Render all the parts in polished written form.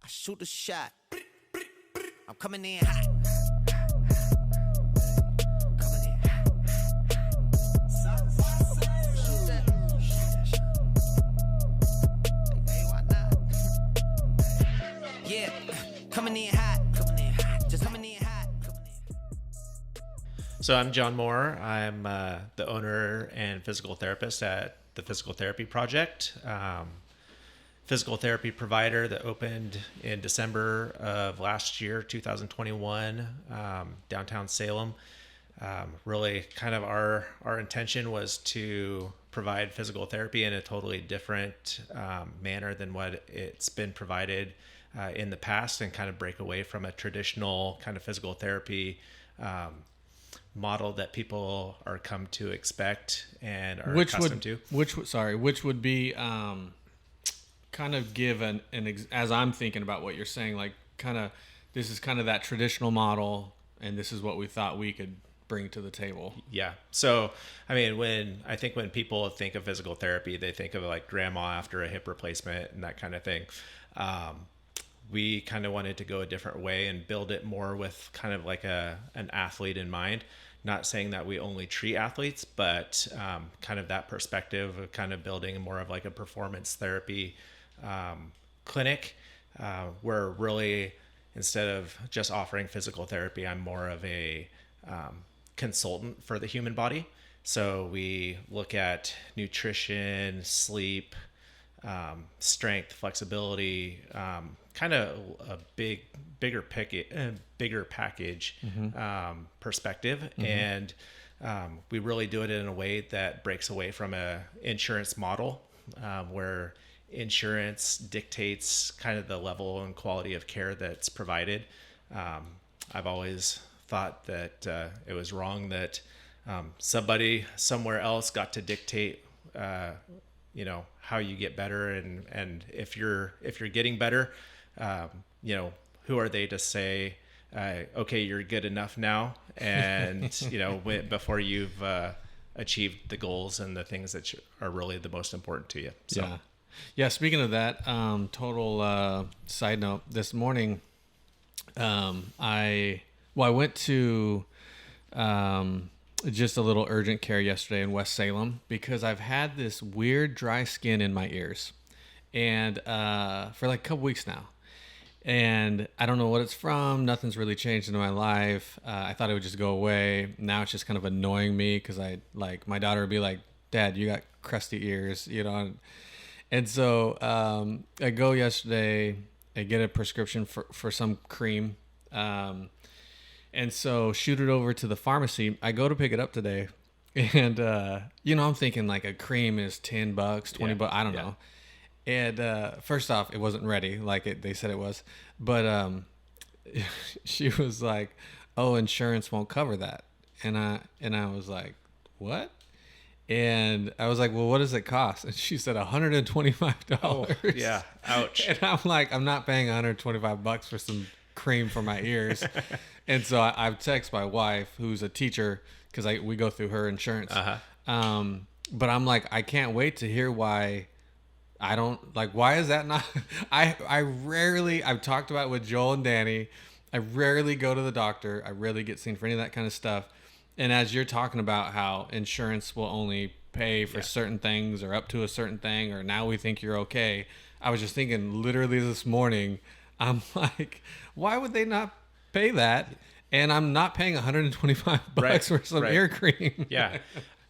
I shoot a shot. I'm coming in hot. Coming in hot. Shoot that. Hey, why not? Yeah, coming in hot. Coming in hot. Just coming in hot. So I'm John Moore. I'm the owner and physical therapist at the Physical Therapy Project, physical therapy provider that opened in December of last year, 2021, downtown Salem. Really kind of our intention was to provide physical therapy in a totally different manner than what it's been provided in the past, and kind of break away from a traditional kind of physical therapy model that people are come to expect and are accustomed to. Which would be kind of give as I'm thinking about what you're saying, like kind of this is kind of that traditional model, and this is what we thought we could bring to the table. Yeah. So, I mean, when people think of physical therapy, they think of like grandma after a hip replacement and that kind of thing. We kind of wanted to go a different way and build it more with kind of like an athlete in mind. Not saying that we only treat athletes, but kind of that perspective of kind of building more of like a performance therapy clinic, where really instead of just offering physical therapy, I'm more of a consultant for the human body. So we look at nutrition, sleep, strength, flexibility, kind of a bigger package perspective. Mm-hmm. And we really do it in a way that breaks away from a insurance model, where insurance dictates kind of the level and quality of care that's provided. I've always thought that it was wrong that somebody somewhere else got to dictate how you get better, and if you're getting better, who are they to say okay, you're good enough now, and before you've achieved the goals and the things that are really the most important to you. So yeah, speaking of that, total side note, this morning I went to just a little urgent care yesterday in West Salem because I've had this weird dry skin in my ears, and for like a couple weeks now, and I don't know what it's from. Nothing's really changed in my life. I thought it would just go away. Now it's just kind of annoying me because my daughter would be like, "Dad, you got crusty ears," and so I go yesterday. I get a prescription for some cream. And so shoot it over to the pharmacy. I go to pick it up today, and I'm thinking like a cream is $10, $20. I don't know. And first off, it wasn't ready like they said it was. But she was like, "Oh, insurance won't cover that." And I was like, "What?" And I was like, "Well, what does it cost?" And she said $125. Oh, yeah, ouch. And I'm like, I'm not paying $125 for some cream for my ears. And so I've texted my wife, who's a teacher, because we go through her insurance. But I'm like, I can't wait to hear why I don't like. Why is that not? I've talked about it with Joel and Danny. I rarely go to the doctor. I rarely get seen for any of that kind of stuff. And as you're talking about how insurance will only pay for certain things or up to a certain thing, or now we think you're okay, I was just thinking literally this morning, I'm like, why would they not pay that? And I'm not paying $125 for some ear cream. Yeah.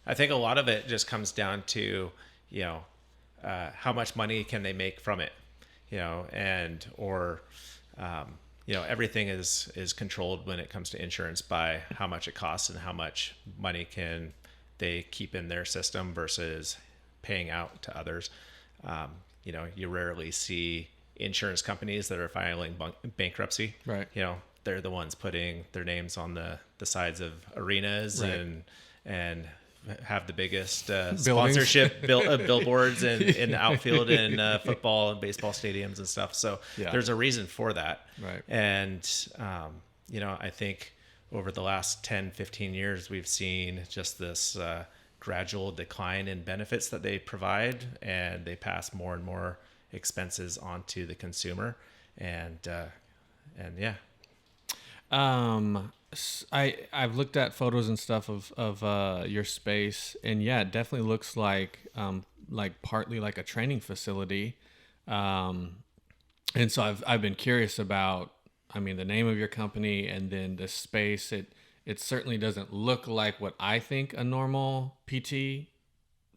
I think a lot of it just comes down to, how much money can they make from it, everything is controlled when it comes to insurance by how much it costs and how much money can they keep in their system versus paying out to others. You rarely see insurance companies that are filing bankruptcy. Right. They're the ones putting their names on the sides of arenas, and have the biggest sponsorship billboards in the outfield in football and baseball stadiums and stuff. So there's a reason for that. Right. And, I think over the last 10, 15 years, we've seen just this gradual decline in benefits that they provide, and they pass more and more expenses onto the consumer. and yeah. I've looked at photos and stuff of your space, and yeah, it definitely looks like partly like a training facility. And so I've been curious about, I mean, the name of your company and then the space. It certainly doesn't look like what I think a normal PT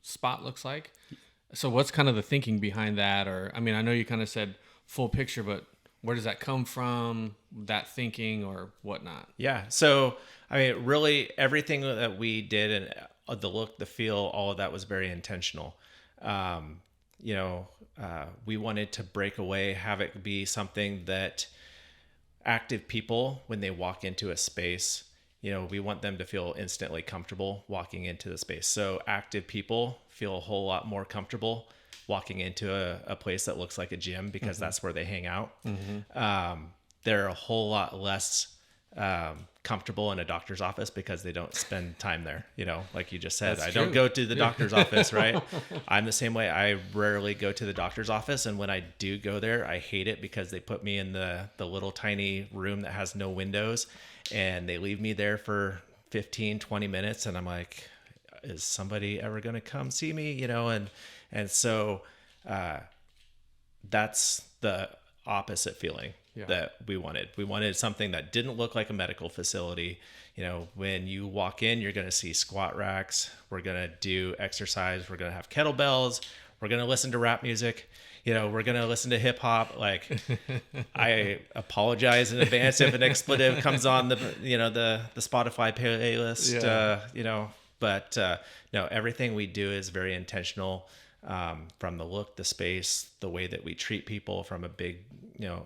spot looks like. So what's kind of the thinking behind that? Or, I mean, I know you kind of said full picture, but where does that come from? That thinking or whatnot? Yeah. So, I mean, really everything that we did and the look, the feel, all of that was very intentional. We wanted to break away, have it be something that active people, when they walk into a space, we want them to feel instantly comfortable walking into the space. So active people feel a whole lot more comfortable walking into a place that looks like a gym because that's where they hang out. They're a whole lot less comfortable in a doctor's office because they don't spend time there. Like you just said, That's I true. don't go to the doctor's office, right? I'm the same way. I rarely go to the doctor's office. And when I do go there, I hate it because they put me in the little tiny room that has no windows and they leave me there for 15, 20 minutes. And I'm like, is somebody ever going to come see me? And so that's the opposite feeling that we wanted. We wanted something that didn't look like a medical facility. When you walk in, you're going to see squat racks. We're going to do exercise. We're going to have kettlebells. We're going to listen to rap music. We're going to listen to hip hop. Like, I apologize in advance if an expletive comes on the Spotify playlist, but no, everything we do is very intentional. From the look, the space, the way that we treat people, from a big,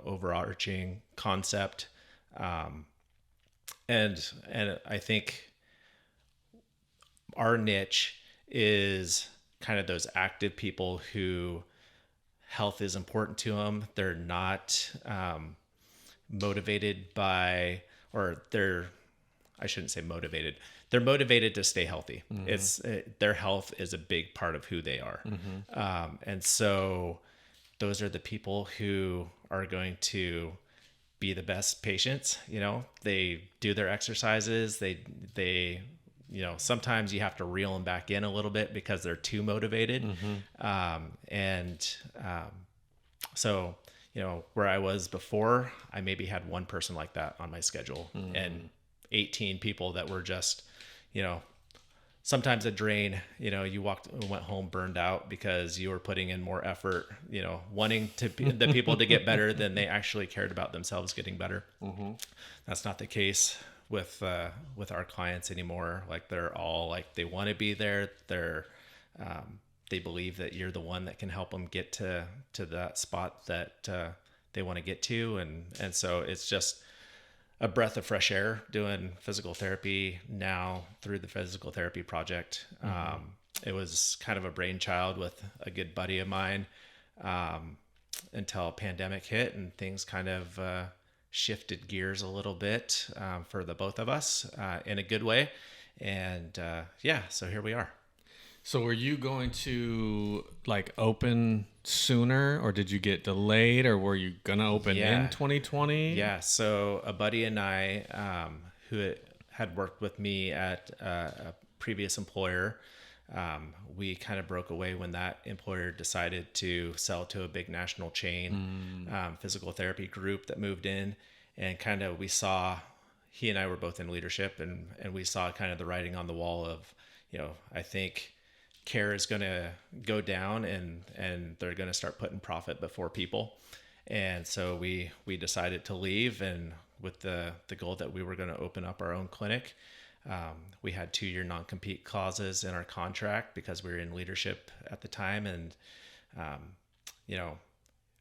overarching concept. And I think our niche is kind of those active people who health is important to them. They're not motivated by, or I shouldn't say motivated. They're motivated to stay healthy. Their health is a big part of who they are. And so those are the people who are going to be the best patients. They do their exercises. They sometimes you have to reel them back in a little bit because they're too motivated. So, where I was before, I maybe had one person like that on my schedule and 18 people that were just, sometimes a drain. You went home burned out because you were putting in more effort, wanting the people to get better than they actually cared about themselves getting better. That's not the case with our clients anymore. Like, they're all like, they want to be there. They believe that you're the one that can help them get to that spot that they want to get to. And so it's just a breath of fresh air doing physical therapy now through the Physical Therapy Project. It was kind of a brainchild with a good buddy of mine until pandemic hit and things kind of shifted gears a little bit for the both of us in a good way. And so here we are. So were you going to open sooner, or did you get delayed, or were you going to open in 2020? Yeah. So a buddy and I, who had worked with me at a previous employer, we kind of broke away when that employer decided to sell to a big national chain physical therapy group that moved in, and kind of he and I were both in leadership, and we saw kind of the writing on the wall of, I think care is going to go down and they're going to start putting profit before people. And so we decided to leave, and with the goal that we were going to open up our own clinic. We had 2-year non-compete clauses in our contract because we were in leadership at the time. And,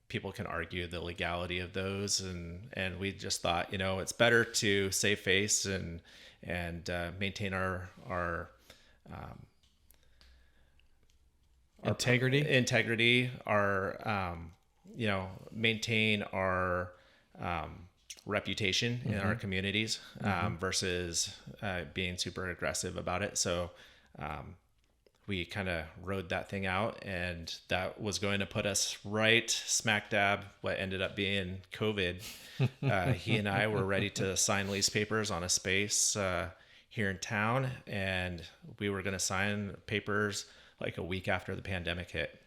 people can argue the legality of those. And we just thought, it's better to save face and maintain our integrity, maintain our reputation in our communities versus being super aggressive about it. So we kind of rode that thing out, and that was going to put us right smack dab what ended up being COVID. He and I were ready to sign lease papers on a space here in town, and we were going to sign papers like a week after the pandemic hit.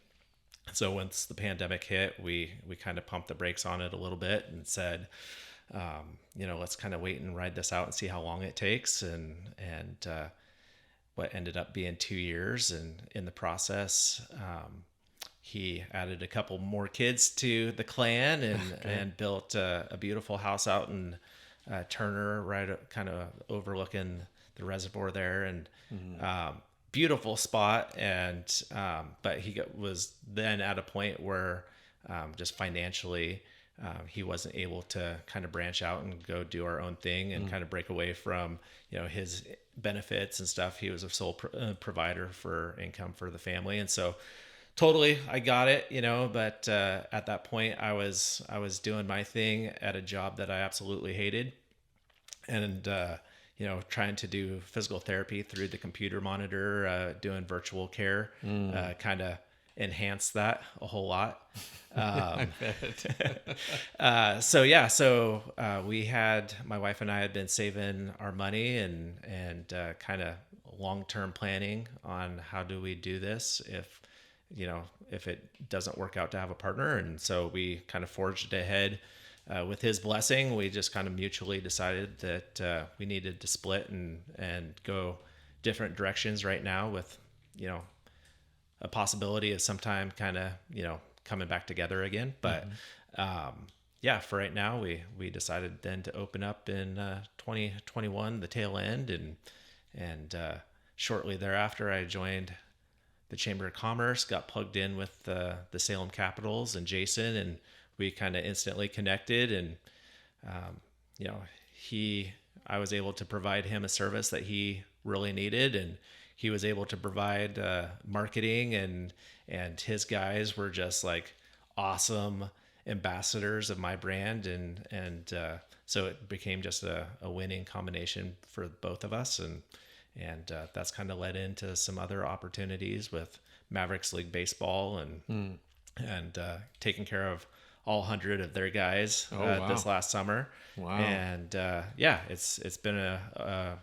So once the pandemic hit, we kind of pumped the brakes on it a little bit and said, let's kind of wait and ride this out and see how long it takes. And what ended up being 2 years. And in the process, he added a couple more kids to the clan and built a beautiful house out in Turner, right kind of overlooking the reservoir there. And beautiful spot. And but he was then at a point where just financially, he wasn't able to kind of branch out and go do our own thing and kind of break away from, his benefits and stuff. He was a sole provider for income for the family. And so totally, I got it, but at that point I was doing my thing at a job that I absolutely hated. And, trying to do physical therapy through the computer monitor, doing virtual care, kind of enhanced that a whole lot. So my wife and I had been saving our money and kind of long-term planning on how do we do this if it doesn't work out to have a partner. And so we kind of forged ahead. With his blessing, we just kind of mutually decided that we needed to split and go different directions right now with, a possibility of sometime kind of, coming back together again. But for right now, we decided then to open up in 2021, the tail end. And shortly thereafter, I joined the Chamber of Commerce, got plugged in with the Salem Capitals and Jason, and we kind of instantly connected. And, I was able to provide him a service that he really needed, and he was able to provide marketing, and his guys were just like awesome ambassadors of my brand. And so it became just a winning combination for both of us. And that's kind of led into some other opportunities with Mavericks League Baseball and taking care of all 100 of their guys this last summer. Wow. And it's been a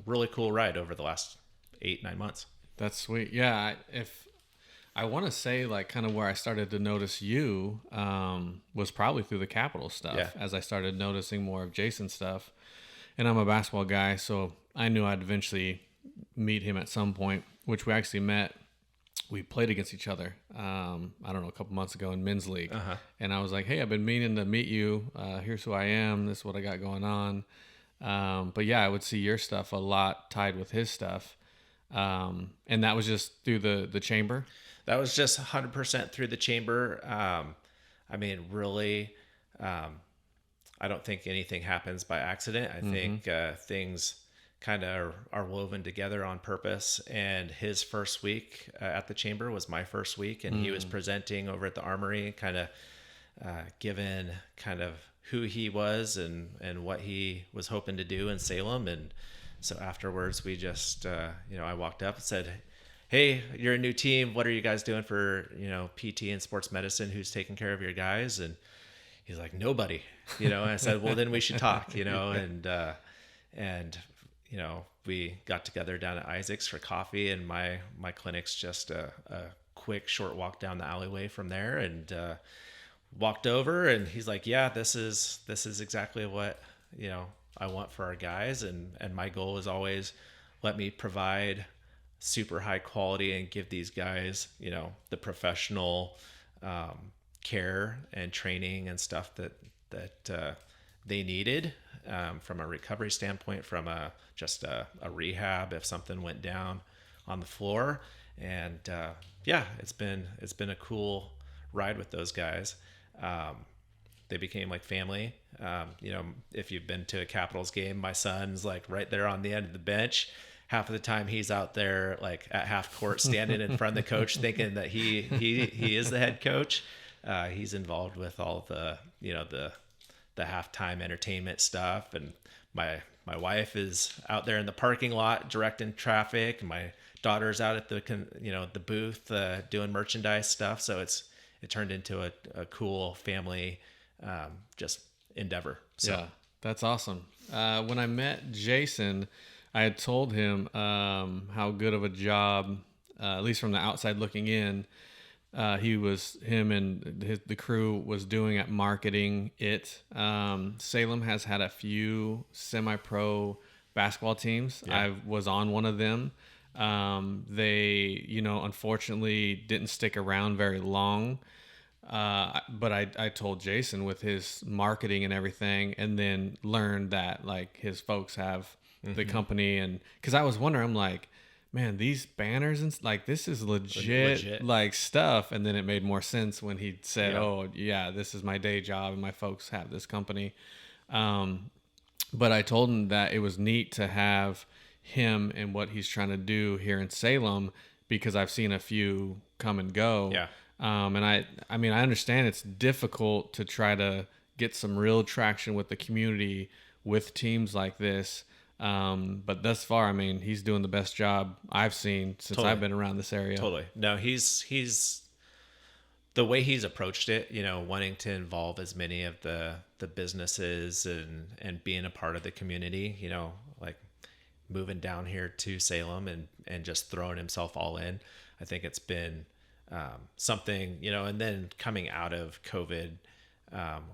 really cool ride over the last 8-9 months. That's sweet. Yeah. If I want to say, like, kind of where I started to notice you was probably through the Capital stuff, as I started noticing more of Jason's stuff. And I'm a basketball guy, so I knew I'd eventually meet him at some point, which we actually met. We played against each other, I don't know, a couple months ago in men's league. And I was like, hey, I've been meaning to meet you. Here's who I am. This is what I got going on. But yeah, I would see your stuff a lot tied with his stuff. And that was just through the chamber? That was just 100% through the chamber. Really, I don't think anything happens by accident. I think things kind of are woven together on purpose. And his first week at the chamber was my first week, and he was presenting over at the Armory, kind of given kind of who he was and what he was hoping to do in Salem. And so afterwards, we just, I walked up and said, hey, you're a new team. What are you guys doing for, PT and sports medicine? Who's taking care of your guys? And he's like, nobody, and I said, well, then we should talk, and we got together down at Isaac's for coffee, and my clinic's just a quick short walk down the alleyway from there, and walked over, and he's like, yeah, this is exactly what, I want for our guys. And my goal is always let me provide super high quality and give these guys, the professional care and training and stuff that they needed from a recovery standpoint, from just a rehab if something went down on the floor. And it's been a cool ride with those guys. They became like family. If you've been to a Capitals game, my son's like right there on the end of the bench. Half of the time he's out there like at half court standing in front of the coach thinking that he is the head coach. He's involved with all the the halftime entertainment stuff, and my wife is out there in the parking lot directing traffic, and my daughter's out at the booth doing merchandise stuff. So it turned into a cool family just endeavor. So. Yeah, that's awesome. When I met Jason, I had told him how good of a job, at least from the outside looking in, him and the crew was doing at marketing it. Salem has had a few semi-pro basketball teams. Yeah. I was on one of them. They, unfortunately didn't stick around very long. But I told Jason with his marketing and everything, and then learned that like his folks have the company, and because I was wondering, I'm like, man, these banners and like this is legit like stuff. And then it made more sense when he said, "Oh yeah, this is my day job, and my folks have this company." But I told him that it was neat to have him and what he's trying to do here in Salem, because I've seen a few come and go. Yeah. And I mean, I understand it's difficult to try to get some real traction with the community with teams like this. But thus far, I mean, he's doing the best job I've seen since I've been around this area. Totally. No, he's the way he's approached it, wanting to involve as many of the businesses and being a part of the community, like moving down here to Salem and just throwing himself all in. I think it's been something, and then coming out of COVID,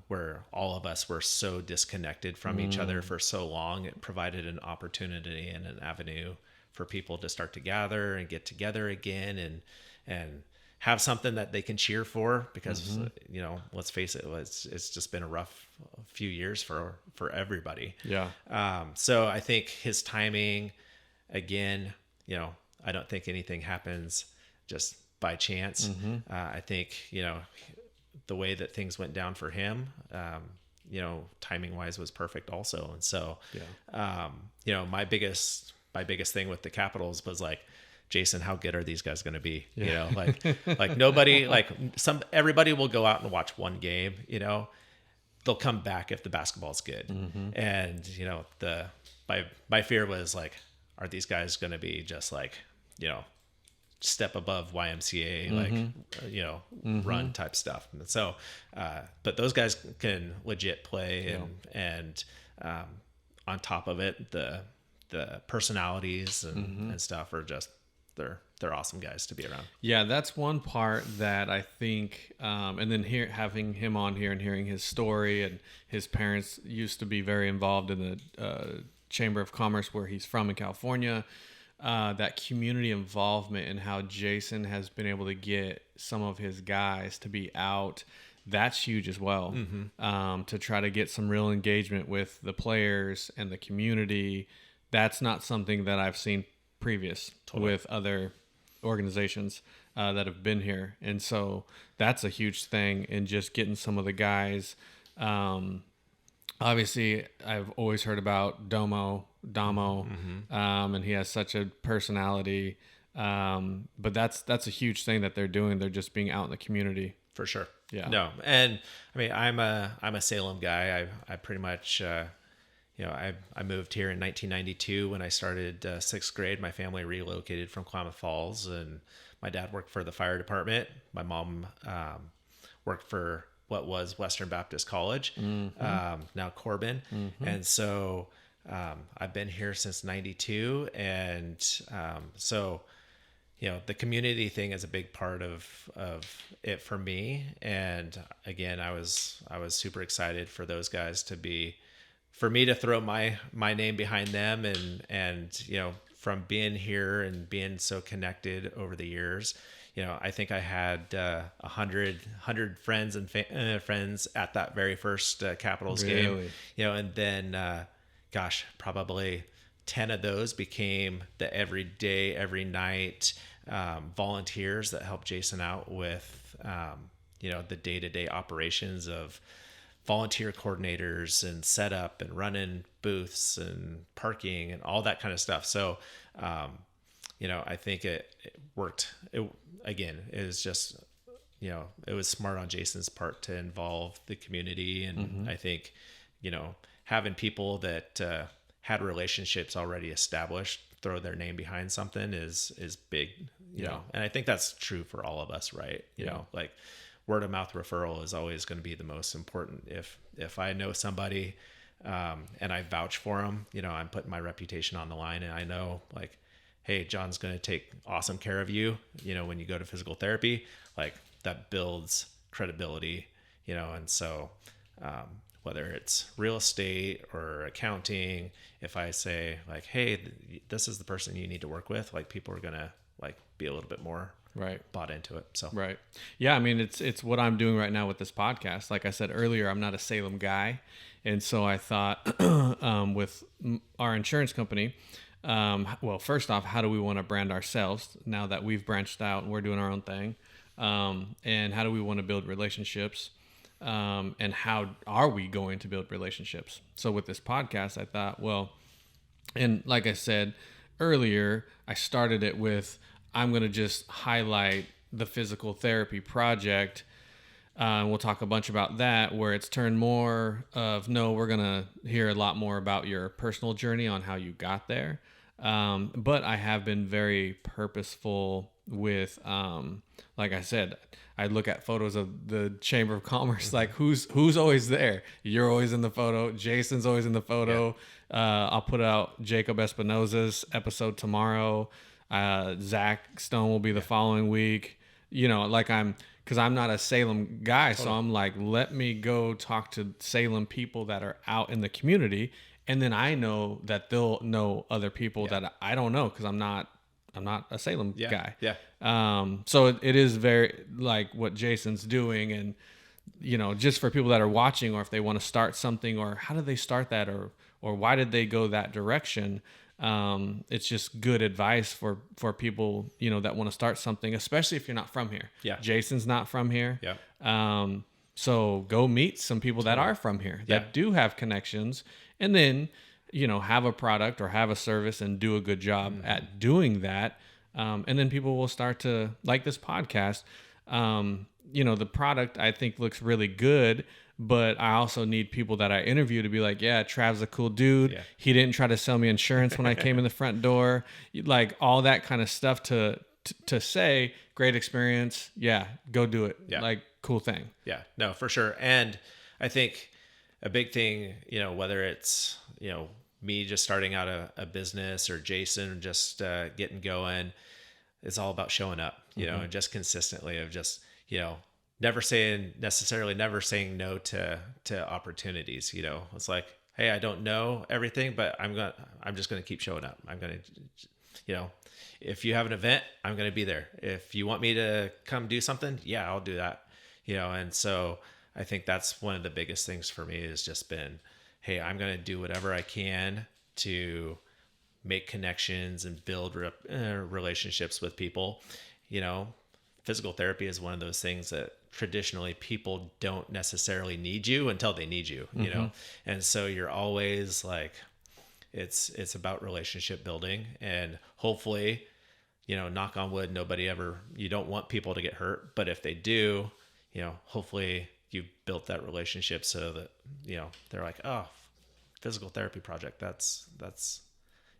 where all of us were so disconnected from each other for so long, it provided an opportunity and an avenue for people to start to gather and get together again and have something that they can cheer for, because, let's face it, it's just been a rough few years for everybody. Yeah. So I think his timing, again, I don't think anything happens just by chance. I think, the way that things went down for him, timing wise was perfect also. And so, my biggest thing with the Capitals was like, Jason, how good are these guys going to be? Yeah. Like nobody, everybody will go out and watch one game, they'll come back if the basketball's good. And, my fear was like, are these guys going to be just like, step above YMCA, run type stuff. And so, but those guys can legit play, and on top of it, the personalities and stuff are just, they're awesome guys to be around. Yeah, that's one part that I think, and then having him on here and hearing his story, and his parents used to be very involved in the Chamber of Commerce where he's from in California. That community involvement and how Jason has been able to get some of his guys to be out, that's huge as well. To try to get some real engagement with the players and the community, that's not something that I've seen previous with other organizations that have been here. And so that's a huge thing, and just getting some of the guys. Obviously, I've always heard about Damo, and he has such a personality. But that's a huge thing that they're doing. They're just being out in the community. For sure. Yeah. No, and I mean, I'm a Salem guy. I pretty much, I moved here in 1992 when I started sixth grade. My family relocated from Klamath Falls, and my dad worked for the fire department. My mom worked for what was Western Baptist College, now Corbin. And so I've been here since 92. And so, the community thing is a big part of it for me. And again, I was super excited for those guys for me to throw my name behind them, and from being here and being so connected over the years, I think I had 100 friends and friends at that very first Capitals game, and then probably 10 of those became the every night volunteers that helped Jason out with the day-to-day operations of volunteer coordinators and setup and running booths and parking and all that kind of stuff. So, I think it worked. It is just it was smart on Jason's part to involve the community. And I think, having people that had relationships already established throw their name behind something is big, and I think that's true for all of us, right? Like word of mouth referral is always going to be the most important. If I know somebody and I vouch for them, I'm putting my reputation on the line, and I know, like, hey, John's going to take awesome care of you, when you go to physical therapy, like that builds credibility, and so whether it's real estate or accounting, if I say like, hey, this is the person you need to work with, like people are going to like be a little bit more bought into it. So, right. Yeah. I mean, it's what I'm doing right now with this podcast. Like I said earlier, I'm not a Salem guy. And so I thought with our insurance company, well, first off, how do we want to brand ourselves now that we've branched out and we're doing our own thing? And how do we want to build relationships? And how are we going to build relationships? So with this podcast, I thought, well, and like I said earlier, I started it with, I'm going to just highlight the physical therapy project. We'll talk a bunch about that, where it's turned more of, no, we're going to hear a lot more about your personal journey on how you got there. But I have been very purposeful with, like I said, I look at photos of the Chamber of Commerce, like who's always there. You're always in the photo. Jason's always in the photo. Yeah. I'll put out Jacob Espinoza's episode tomorrow. Zach Stone will be the following week. Because I'm not a Salem guy. Totally. So I'm like, let me go talk to Salem people that are out in the community. And then I know that they'll know other people that I don't know, because I'm not a Salem guy. Yeah. So it is very like what Jason's doing, and just for people that are watching, or if they want to start something, or how did they start that, or why did they go that direction? It's just good advice for people, that want to start something, especially if you're not from here. Yeah. Jason's not from here. Yeah. So go meet some people that are from here that do have connections, and then, have a product or have a service and do a good job at doing that. And then people will start to like this podcast. The product I think looks really good, but I also need people that I interview to be like, yeah, Trav's a cool dude. Yeah. He didn't try to sell me insurance when I came in the front door, like all that kind of stuff to say, great experience. Yeah. Go do it. Yeah. Like cool thing. Yeah, no, for sure. And I think a big thing, whether it's, me just starting out a business, or Jason just getting going, it's all about showing up, and just consistently of just, never saying no to opportunities. It's like, hey, I don't know everything, but I'm just going to keep showing up. I'm going to, if you have an event, I'm going to be there. If you want me to come do something, yeah, I'll do that. And so I think that's one of the biggest things for me has just been, hey, I'm going to do whatever I can to make connections and build relationships with people. Physical therapy is one of those things that traditionally people don't necessarily need you until they need you, and so you're always like, it's about relationship building, and hopefully, knock on wood, you don't want people to get hurt, but if they do, hopefully you've built that relationship so that, they're like, oh, physical therapy project. That's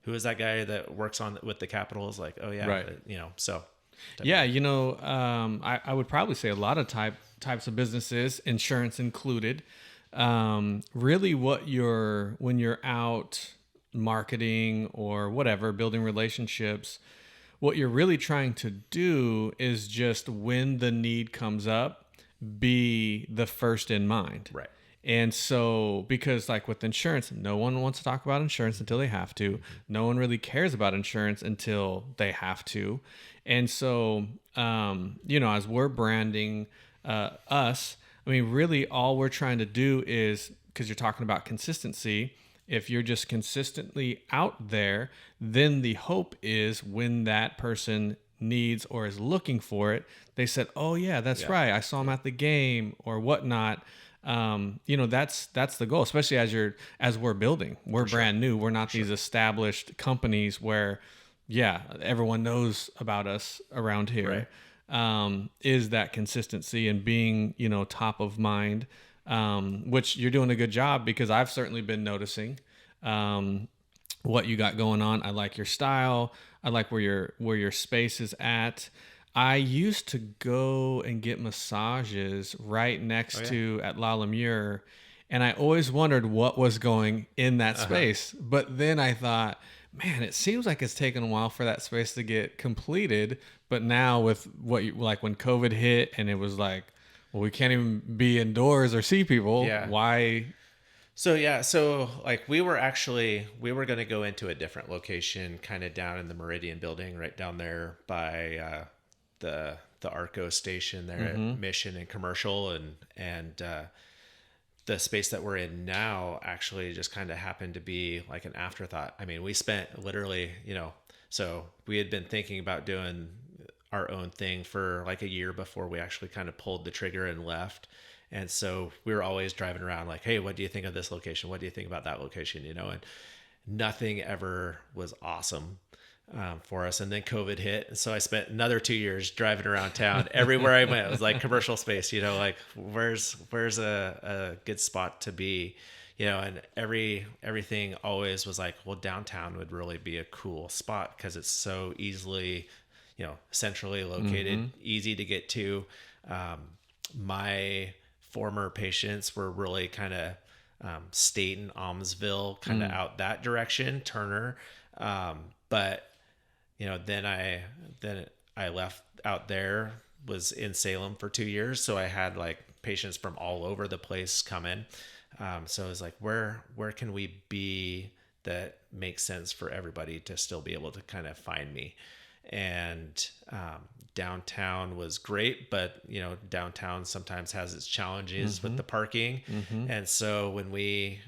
who is that guy that works with the Capitals? Like, oh yeah. Right. So. Yeah. I would probably say a lot of types of businesses, insurance included, really when you're out marketing or whatever, building relationships, what you're really trying to do is just, when the need comes up, be the first in mind. Right. And so, because like with insurance, no one wants to talk about insurance until they have to. No one really cares about insurance until they have to. And so, as we're branding us, I mean, really all we're trying to do is, because you're talking about consistency, if you're just consistently out there, then the hope is when that person needs or is looking for it, they said, oh yeah, that's right, I saw him at the game or whatnot. That's the goal, especially as we're building. We're brand new. We're not these established companies where everyone knows about us around here. is that consistency and being, top of mind, which you're doing a good job, because I've certainly been noticing what you got going on. I like your style. I like where your space is at. I used to go and get massages right next to at La Lemure, and I always wondered what was going in that space. But then I thought, man, it seems like it's taken a while for that space to get completed. But now with like when COVID hit and it was like, well, we can't even be indoors or see people. Yeah. Why? So like we were going to go into a different location, kind of down in the Meridian building, right down there by the Arco station there at Mission and Commercial, and the space that we're in now actually just kind of happened to be like an afterthought. I mean, we spent literally, so we had been thinking about doing our own thing for like a year before we actually kind of pulled the trigger and left. And so we were always driving around like, hey, what do you think of this location? What do you think about that location? And nothing ever was awesome for us. And then COVID hit. And so I spent another 2 years driving around town. Everywhere I went, it was like commercial space, like where's a good spot to be, and everything always was like, well, downtown would really be a cool spot because it's so easily, centrally located, easy to get to. My former patients were really kind of Staten, Almsville, kind of out that direction, Turner. But then I left out there, was in Salem for 2 years. So I had like patients from all over the place come in. So it was like, where can we be that makes sense for everybody to still be able to kind of find me? And downtown was great, but downtown sometimes has its challenges with the parking. And so when we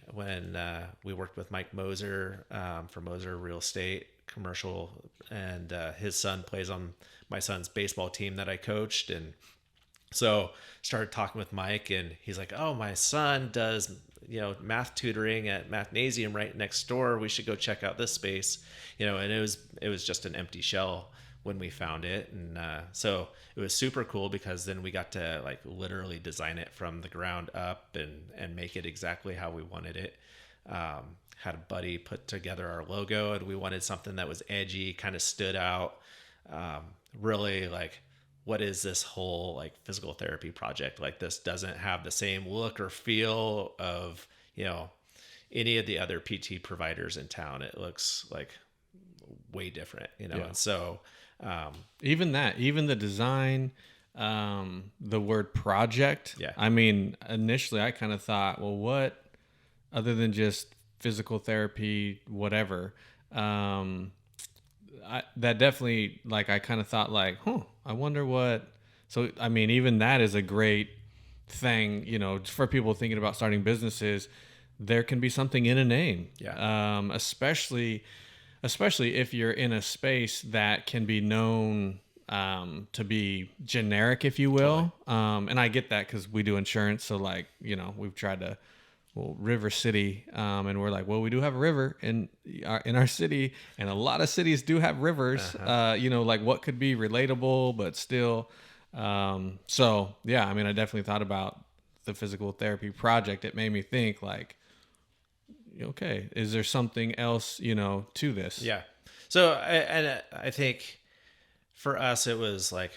worked with Mike Moser for Moser Real Estate Commercial, and his son plays on my son's baseball team that I coached, and so started talking with Mike, and he's like, oh, my son does math tutoring at Mathnasium right next door. We should go check out this space, and it was just an empty shell when we found it. And so it was super cool because then we got to like literally design it from the ground up and make it exactly how we wanted it. Had a buddy put together our logo, and we wanted something that was edgy, kind of stood out. Really like, what is this whole like physical therapy project? Like, this doesn't have the same look or feel of, any of the other PT providers in town. It looks like way different, Yeah. And so, Even the design, the word project. Yeah. I mean, initially I kind of thought, well, what other than just physical therapy, whatever, that definitely, like, I kind of thought like, I wonder what. So, I mean, even that is a great thing, for people thinking about starting businesses. There can be something in a name. Yeah. Especially if you're in a space that can be known to be generic, if you will. Totally. And I get that because we do insurance. So like, we've tried to, River City, and we're like, well, we do have a river in our city, and a lot of cities do have rivers. Like what could be relatable, but still. So yeah, I mean, I definitely thought about the physical therapy project. It made me think like, okay, is there something else, to this? Yeah. So I think for us, it was like,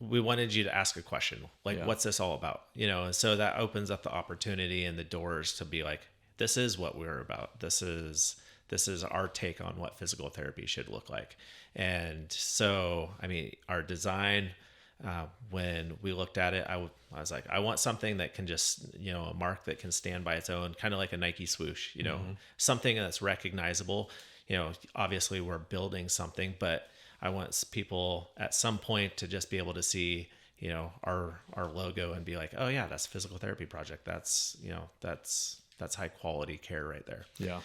we wanted you to ask a question, like, what's this all about? And so that opens up the opportunity and the doors to be like, this is what we're about. This is our take on what physical therapy should look like. And so, I mean, our design, when we looked at it, I was like, I want something that can just, a mark that can stand by its own, kind of like a Nike swoosh, something that's recognizable. Obviously we're building something, but I want people at some point to just be able to see, our logo and be like, oh yeah, that's a physical therapy project. That's high quality care right there. Yeah.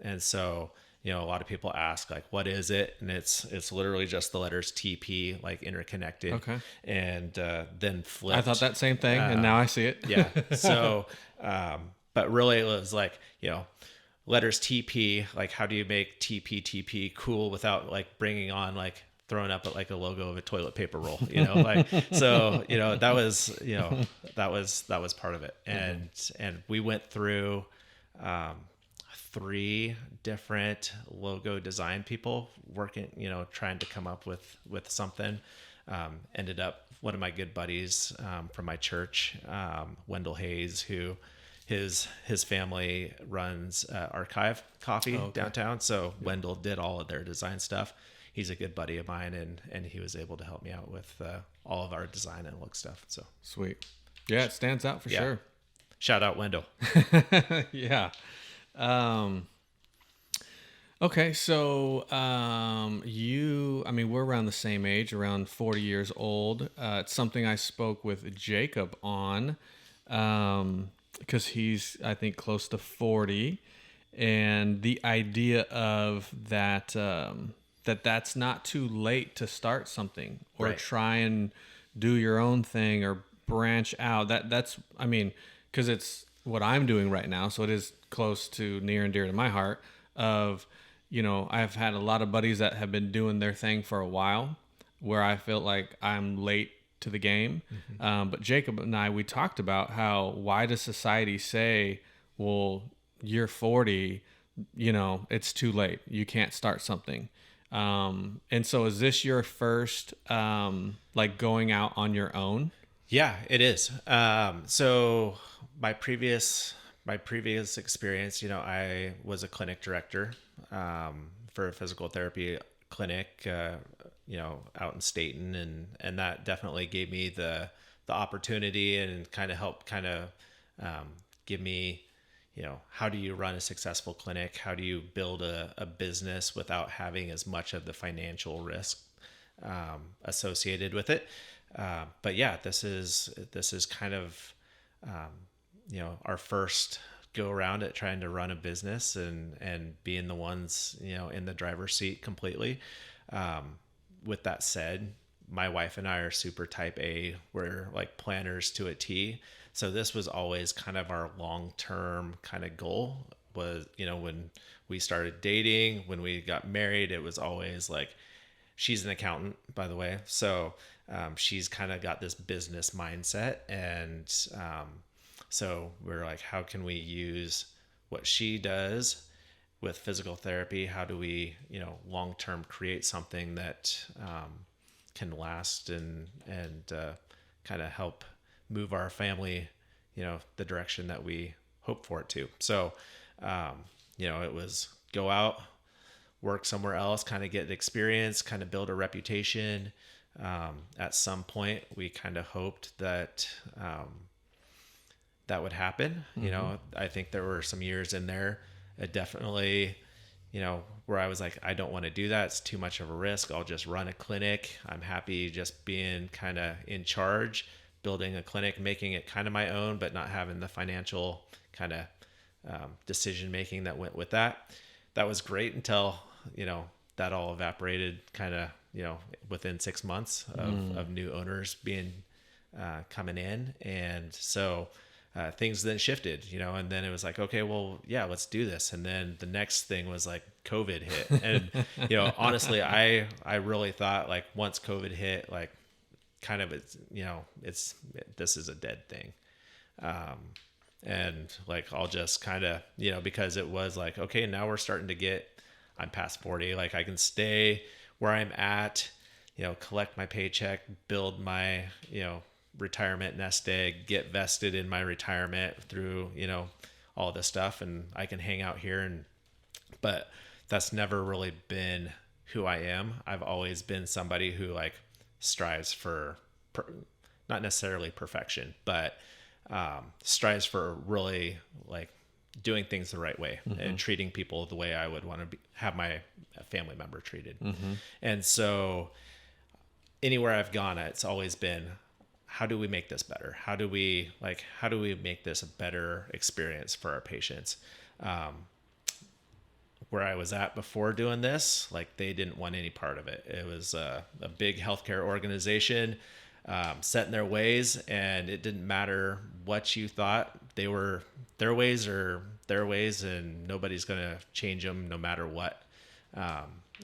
And so, a lot of people ask like, what is it? And it's literally just the letters TP, like interconnected. Okay. And then flipped. I thought that same thing, and now I see it. Yeah. So, but really it was like, letters TP, like how do you make TP cool without like bringing on like thrown up at like a logo of a toilet paper roll, you know, like, so, you know, that was, you know, that was part of it. And we went through, 3 different logo design people working, you know, trying to come up with something. Ended up one of my good buddies, from my church, Wendell Hayes, who his family runs Archive Coffee downtown. So Wendell did all of their design stuff. He's a good buddy of mine, and he was able to help me out with all of our design and look stuff. So Sweet. Yeah, it stands out for sure. Shout out Wendell. Yeah. Okay, so we're around the same age, around 40 years old. It's something I spoke with Jacob on, because he's, I think, close to 40, and the idea of that, that's not too late to start something or Right. try and do your own thing or branch out. That's because it's what I'm doing right now, so it is close to near and dear to my heart. Of, you know, I've had a lot of buddies that have been doing their thing for a while, where I feel like I'm late to the game. But Jacob and I, we talked about why does society say, well, you're 40, you know, it's too late, you can't start something. And so is this your first like going out on your own? Yeah, it is. So my previous experience, you know, I was a clinic director for a physical therapy clinic, you know, out in Staten, and that definitely gave me the opportunity and kind of helped give me, you know, how do you run a successful clinic? How do you build a business without having as much of the financial risk associated with it? But yeah, this is kind of, you know, our first go around at trying to run a business and being the ones, you know, in the driver's seat completely. With that said, my wife and I are super type A. We're like planners to a T. So this was always kind of our long-term kind of goal. Was, you know, when we started dating, when we got married, it was always like, she's an accountant, by the way. So she's kind of got this business mindset. And so we're like, how can we use what she does with physical therapy? How do we, you know, long-term create something that can last and kind of help move our family, you know, the direction that we hope for it to. So, you know, it was go out, work somewhere else, kind of get experience, kind of build a reputation. At some point, we kind of hoped that that would happen. Mm-hmm. You know, I think there were some years in there, definitely, you know, where I was like, I don't want to do that. It's too much of a risk. I'll just run a clinic. I'm happy just being kind of in charge, building a clinic, making it kind of my own, but not having the financial kind of decision making that went with that. That was great until, you know, that all evaporated kind of, you know, within 6 months of new owners being coming in. And so things then shifted, you know, and then it was like, okay, well, yeah, let's do this. And then the next thing was like COVID hit. And, you know, honestly, I really thought like once COVID hit, like kind of, it's, you know, this is a dead thing. And like, I'll just kind of, you know, because it was like, okay, now we're starting to get, I'm past 40, like I can stay where I'm at, you know, collect my paycheck, build my, you know, retirement nest egg, get vested in my retirement through, you know, all this stuff. And I can hang out here but that's never really been who I am. I've always been somebody who like strives for, not necessarily perfection, but strives for really like doing things the right way and treating people the way I would want to have my family member treated. And so anywhere I've gone, it's always been, how do we make this better? How do we make this a better experience for our patients? Where I was at before doing this, like they didn't want any part of it. It was a big healthcare organization set in their ways, and it didn't matter what you thought. They were, their ways are their ways, and nobody's going to change them no matter what.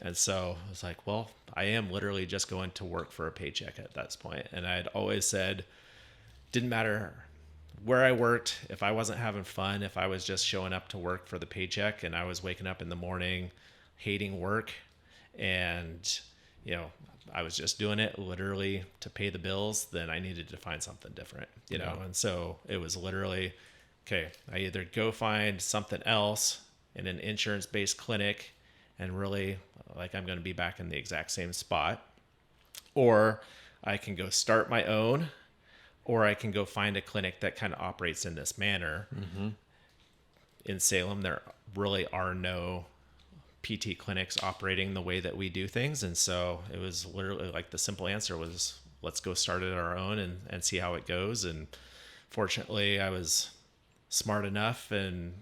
And so I was like, well, I am literally just going to work for a paycheck at that point. And I'd always said, didn't matter where I worked, if I wasn't having fun, if I was just showing up to work for the paycheck and I was waking up in the morning hating work and, I was just doing it literally to pay the bills, then I needed to find something different, know? And so it was literally, okay, I either go find something else in an insurance-based clinic and really like I'm going to be back in the exact same spot, or I can go start my own, or I can go find a clinic that kind of operates in this manner. Mm-hmm. In Salem, there really are no PT clinics operating the way that we do things. And so it was literally like the simple answer was, let's go start it our own and see how it goes. And fortunately I was smart enough and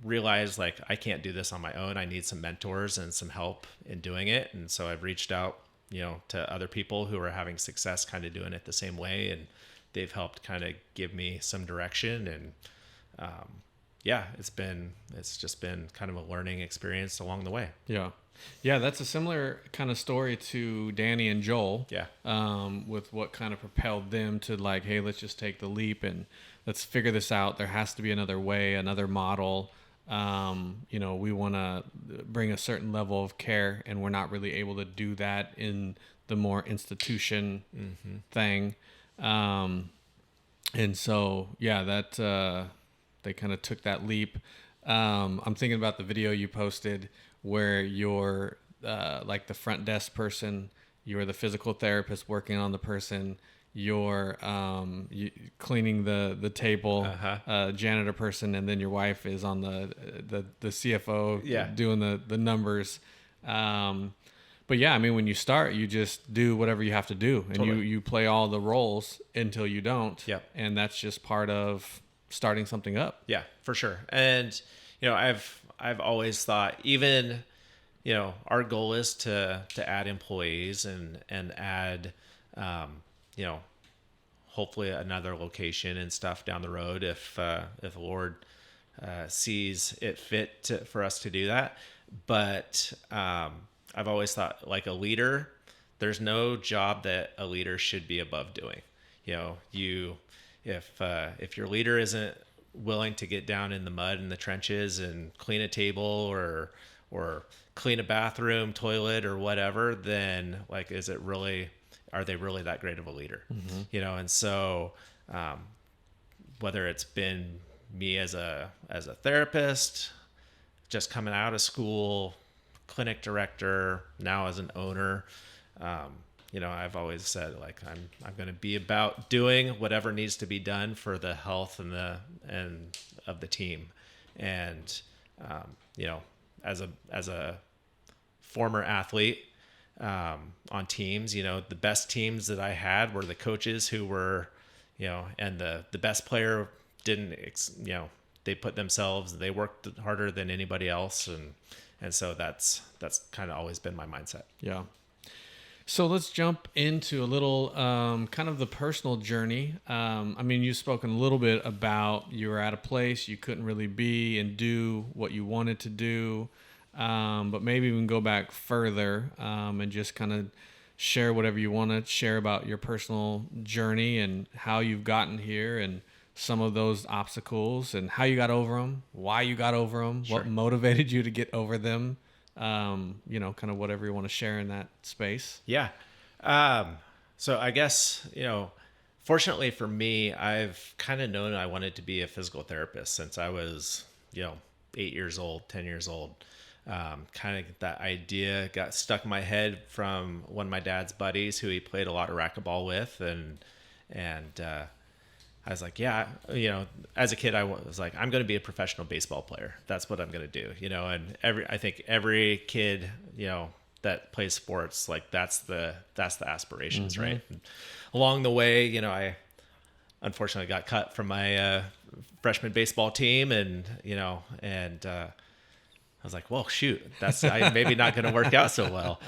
realized like, I can't do this on my own. I need some mentors and some help in doing it. And so I've reached out, to other people who are having success kind of doing it the same way. And they've helped kind of give me some direction. And, it's just been kind of a learning experience along the way. Yeah. Yeah. That's a similar kind of story to Danny and Joel. Yeah. With what kind of propelled them to like, hey, let's just take the leap and let's figure this out. There has to be another way, another model. We want to bring a certain level of care and we're not really able to do that in the more institution thing. And so, that, they kind of took that leap. I'm thinking about the video you posted where you're, like the front desk person, you're the physical therapist working on the person, you're cleaning the table, janitor person, and then your wife is on the CFO doing the numbers. But yeah, I mean, when you start, you just do whatever you have to do, and totally. you play all the roles until you don't. Yep. And that's just part of starting something up. Yeah, for sure. And I've always thought, even our goal is to add employees and add hopefully another location and stuff down the road if the Lord sees it fit for us to do that. But I've always thought, like a leader, there's no job that a leader should be above doing. If your leader isn't willing to get down in the mud in the trenches and clean a table or clean a bathroom, toilet, or whatever, then like, are they really that great of a leader? Mm-hmm. And so whether it's been me as a therapist, just coming out of school, clinic director, now as an owner, I've always said like I'm going to be about doing whatever needs to be done for the health and of the team. And as a former athlete on teams, the best teams that I had were the coaches who were, and the best player didn't, they put themselves, they worked harder than anybody else, and so that's kind of always been my mindset. Yeah. So let's jump into a little kind of the personal journey. I mean, you've spoken a little bit about you were at a place you couldn't really be and do what you wanted to do, but maybe we can go back further and just kind of share whatever you want to share about your personal journey and how you've gotten here and some of those obstacles and how you got over them, why you got over them, sure. What motivated you to get over them. Kind of whatever you want to share in that space. Yeah. So I guess, fortunately for me, I've kind of known I wanted to be a physical therapist since I was, 8 years old, 10 years old. Kind of that idea got stuck in my head from one of my dad's buddies who he played a lot of racquetball with. And I was like, yeah, as a kid, I was like, I'm going to be a professional baseball player. That's what I'm going to do, and I think every kid, that plays sports, like that's the aspirations, mm-hmm. right? And along the way, I unfortunately got cut from my freshman baseball team and I was like, well, shoot, that's maybe not going to work out so well.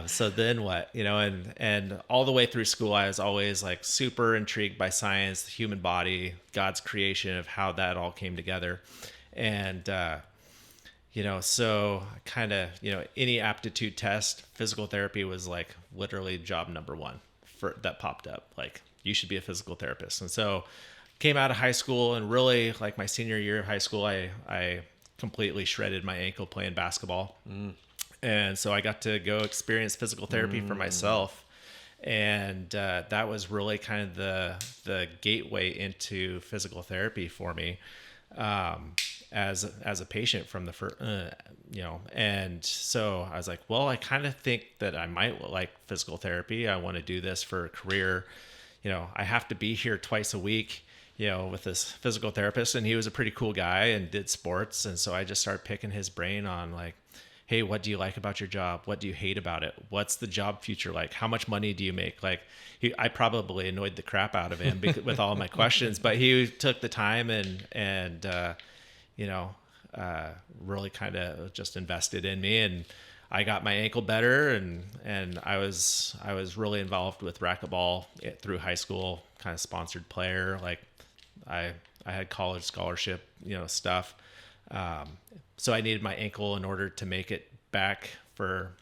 So then what, and all the way through school, I was always like super intrigued by science, the human body, God's creation, of how that all came together. And, so kind of, any aptitude test, physical therapy was like literally job number one that popped up. Like, you should be a physical therapist. And so came out of high school, and really like my senior year of high school, I completely shredded my ankle playing basketball. And so I got to go experience physical therapy for myself. And that was really kind of the gateway into physical therapy for me, as a patient from the first, and so I was like, well, I kind of think that I might like physical therapy. I want to do this for a career. I have to be here twice a week, with this physical therapist, and he was a pretty cool guy and did sports. And so I just started picking his brain on like, hey, what do you like about your job? What do you hate about it? What's the job future like? How much money do you make? Like, I probably annoyed the crap out of him with all my questions, but he took the time and really kind of just invested in me, and I got my ankle better, and I was really involved with racquetball through high school, kind of sponsored player. Like, I had college scholarship, stuff. So I needed my ankle in order to make it back for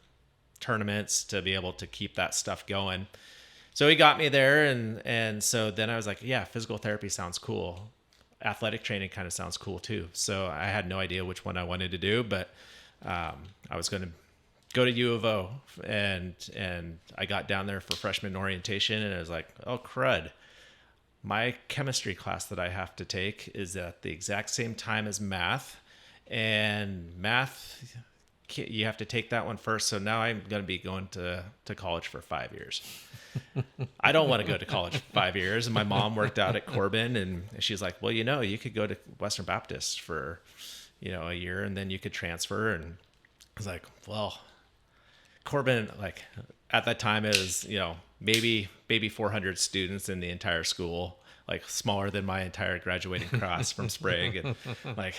tournaments, to be able to keep that stuff going. So he got me there. And so then I was like, yeah, physical therapy sounds cool. Athletic training kind of sounds cool too. So I had no idea which one I wanted to do, but I was going to go to U of O, and I got down there for freshman orientation, and I was like, oh crud. My chemistry class that I have to take is at the exact same time as math, and math, you have to take that one first. So now I'm going to be going to college for 5 years. I don't want to go to college for 5 years. And my mom worked out at Corbin, and she's like, well, you could go to Western Baptist for, a year, and then you could transfer. And I was like, well, Corbin, like at that time it was, maybe 400 students in the entire school, like smaller than my entire graduating class from Sprague. And like,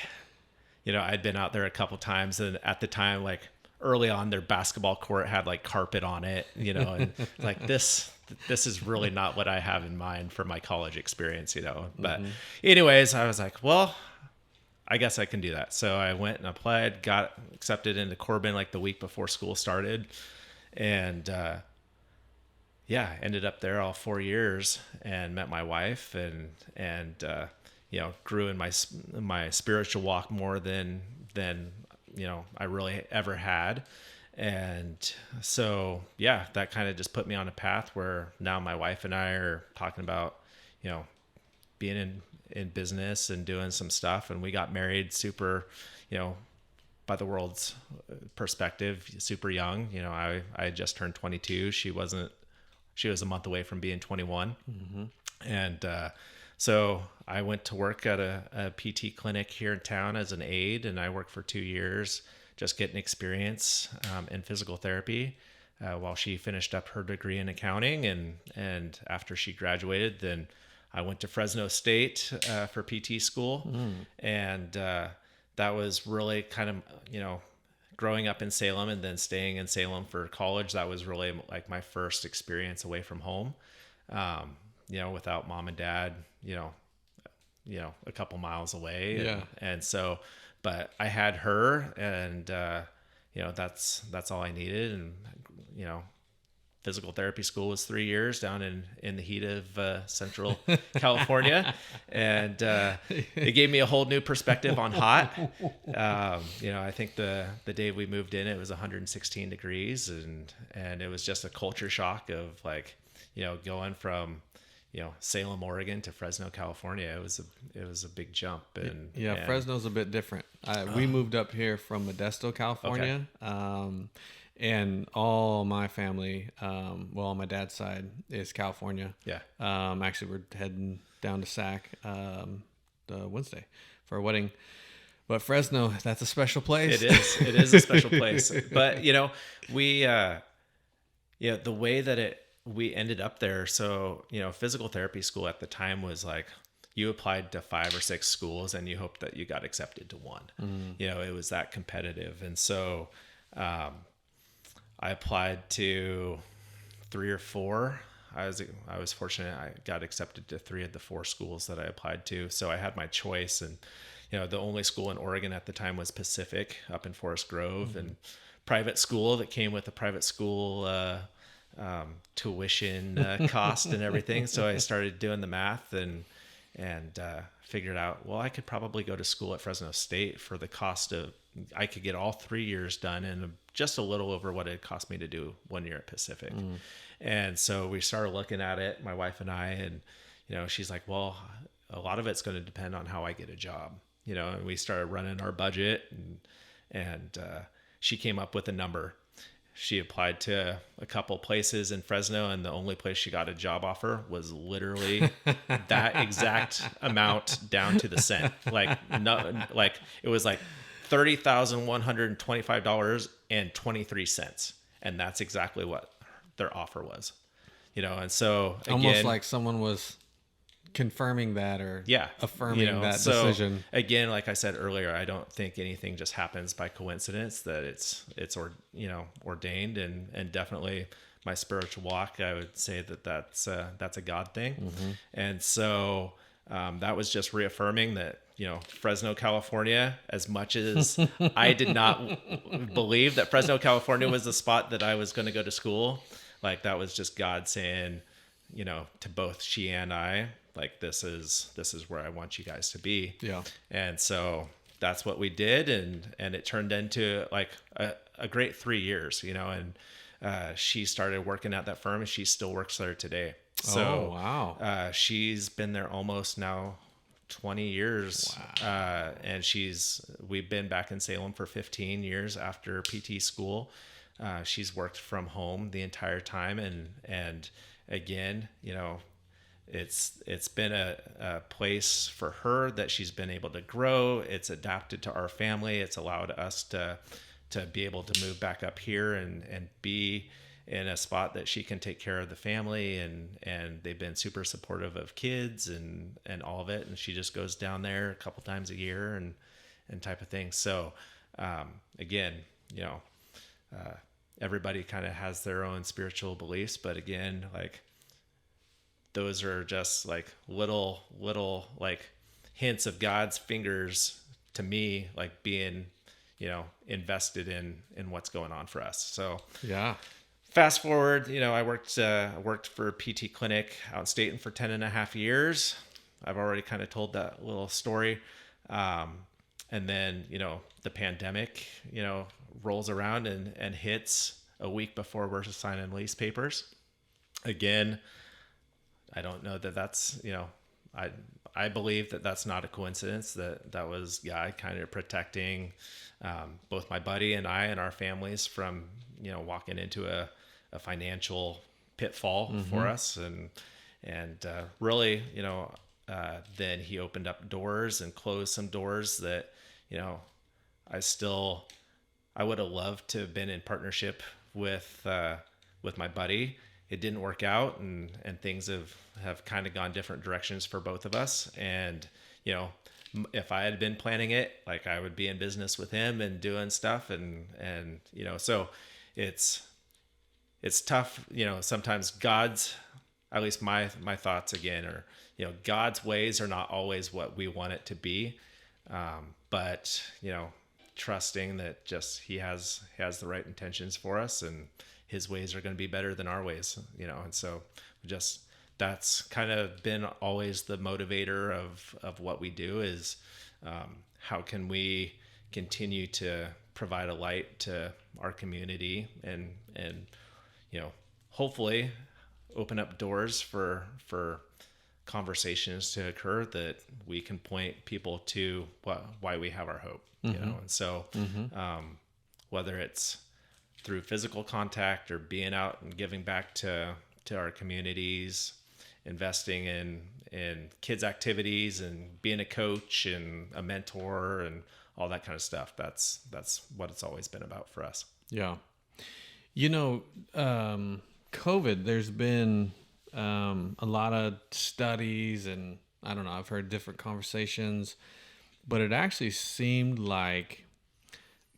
I'd been out there a couple times, and at the time, like early on, their basketball court had like carpet on it, and like this is really not what I have in mind for my college experience, But anyways, I was like, well, I guess I can do that. So I went and applied, got accepted into Corbin like the week before school started. And ended up there all 4 years, and met my wife, and grew in my spiritual walk more than I really ever had. And so, that kind of just put me on a path where now my wife and I are talking about, being in business and doing some stuff. And we got married super, by the world's perspective, super young. I had just turned 22. She was a month away from being 21. Mm-hmm. And so I went to work at a PT clinic here in town as an aide, and I worked for 2 years, just getting experience in physical therapy while she finished up her degree in accounting. And after she graduated, then I went to Fresno State for PT school. And that was really kind of, growing up in Salem and then staying in Salem for college. That was really like my first experience away from home, without mom and dad, a couple miles away. Yeah. And so, but I had her, and, that's all I needed. And, physical therapy school was 3 years down in the heat of Central California. And it gave me a whole new perspective on hot. I think the day we moved in, it was 116 degrees, and it was just a culture shock of like, going from, Salem, Oregon to Fresno, California. It was a big jump. And Fresno's a bit different. We moved up here from Modesto, California. Okay. And all my family, on my dad's side is California. Yeah. Actually, we're heading down to Sac Wednesday for a wedding. But Fresno, that's a special place. It is. It is a special place. But we, the way that we ended up there. So physical therapy school at the time was like, you applied to 5 or 6 schools, and you hoped that you got accepted to one. It was that competitive, and so. I applied to 3 or 4. I was fortunate. I got accepted to 3 of the 4 schools that I applied to, so I had my choice. And the only school in Oregon at the time was Pacific up in Forest Grove, and private school that came with a private school tuition cost and everything. So I started doing the math and figured out, well, I could probably go to school at Fresno State for the cost of, I could get all 3 years done in just a little over what it cost me to do 1 year at Pacific. And so we started looking at it, my wife and I, and, she's like, well, a lot of it's going to depend on how I get a job, and we started running our budget, and she came up with a number. She applied to a couple places in Fresno, and the only place she got a job offer was literally that exact amount down to the cent. Like, no, like it was like $30,125.23. And that's exactly what their offer was, and so again, almost like someone was confirming that or affirming that decision. Again, like I said earlier, I don't think anything just happens by coincidence, that it's ordained, and definitely my spiritual walk, I would say that's a God thing. And so that was just reaffirming that, Fresno, California, as much as I did not believe that Fresno, California was the spot that I was going to go to school, like that was just God saying, to both she and I, like, this is where I want you guys to be. Yeah. And so that's what we did. And it turned into like a great 3 years, and she started working at that firm, and she still works there today. So, wow. She's been there almost now 20 years. Wow. And we've been back in Salem for 15 years after PT school. She's worked from home the entire time. And again, it's been a place for her that she's been able to grow. It's adapted to our family. It's allowed us to be able to move back up here and be in a spot that she can take care of the family, and they've been super supportive of kids and all of it. And she just goes down there a couple times a year and type of thing. So, again, everybody kind of has their own spiritual beliefs, but again, like, those are just like little like hints of God's fingers to me, like being, invested in what's going on for us. So yeah. Fast forward, I worked for a PT clinic out in Staten for 10.5 years. I've already kind of told that little story. And then, the pandemic, rolls around and hits a week before we're signing lease papers. Again, I don't know that that's, I believe that that's not a coincidence, that was God kind of protecting both my buddy and I and our families from, walking into a financial pitfall for us. And really, then he opened up doors and closed some doors that, I would have loved to have been in partnership with my buddy. It didn't work out, and things have kind of gone different directions for both of us. And, if I had been planning it, like, I would be in business with him and doing stuff. And so it's tough, sometimes God's, at least my thoughts again are, God's ways are not always what we want it to be. But, trusting that just he has the right intentions for us, and his ways are going to be better than our ways, and so that's kind of been always the motivator of what we do is, how can we continue to provide a light to our community and hopefully open up doors for conversations to occur that we can point people to why we have our hope, and so, whether it's through physical contact or being out and giving back to our communities, investing in kids' activities and being a coach and a mentor and all that kind of stuff. That's what it's always been about for us. Yeah. COVID, there's been a lot of studies, and I don't know, I've heard different conversations, but it actually seemed like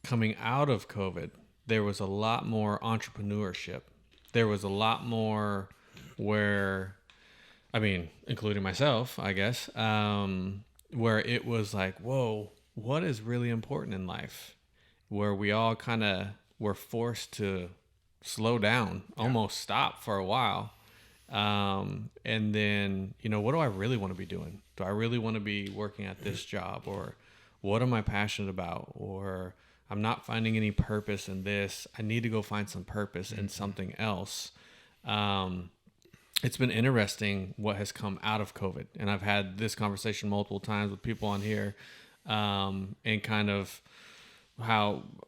coming out of COVID, there was a lot more entrepreneurship. There was a lot more where, I mean, including myself, I guess, where it was like, whoa, what is really important in life? Where we all kind of were forced to slow down, almost stop for a while. And then, what do I really want to be doing? Do I really want to be working at this job? Or what am I passionate about? Or I'm not finding any purpose in this. I need to go find some purpose in something else. It's been interesting what has come out of COVID. And I've had this conversation multiple times with people on here, and kind of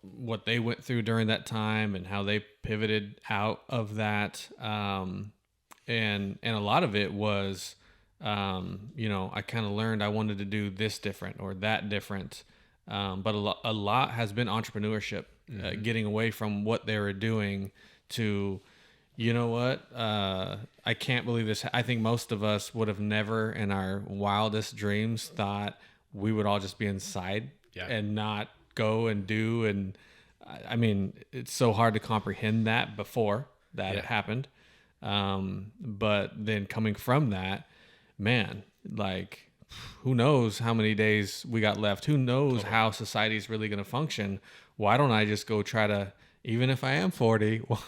what they went through during that time and how they pivoted out of that. And a lot of it was, I kind of learned I wanted to do this different or that different. But a lot has been entrepreneurship, getting away from what they were doing to, you know what? I can't believe this. I think most of us would have never in our wildest dreams thought we would all just be inside and not go and do. And I mean, it's so hard to comprehend that before that it happened. But then coming from that, man, like, who knows how many days we got left? Who knows how society is really going to function? Why don't I just go try to, even if I am 40, well,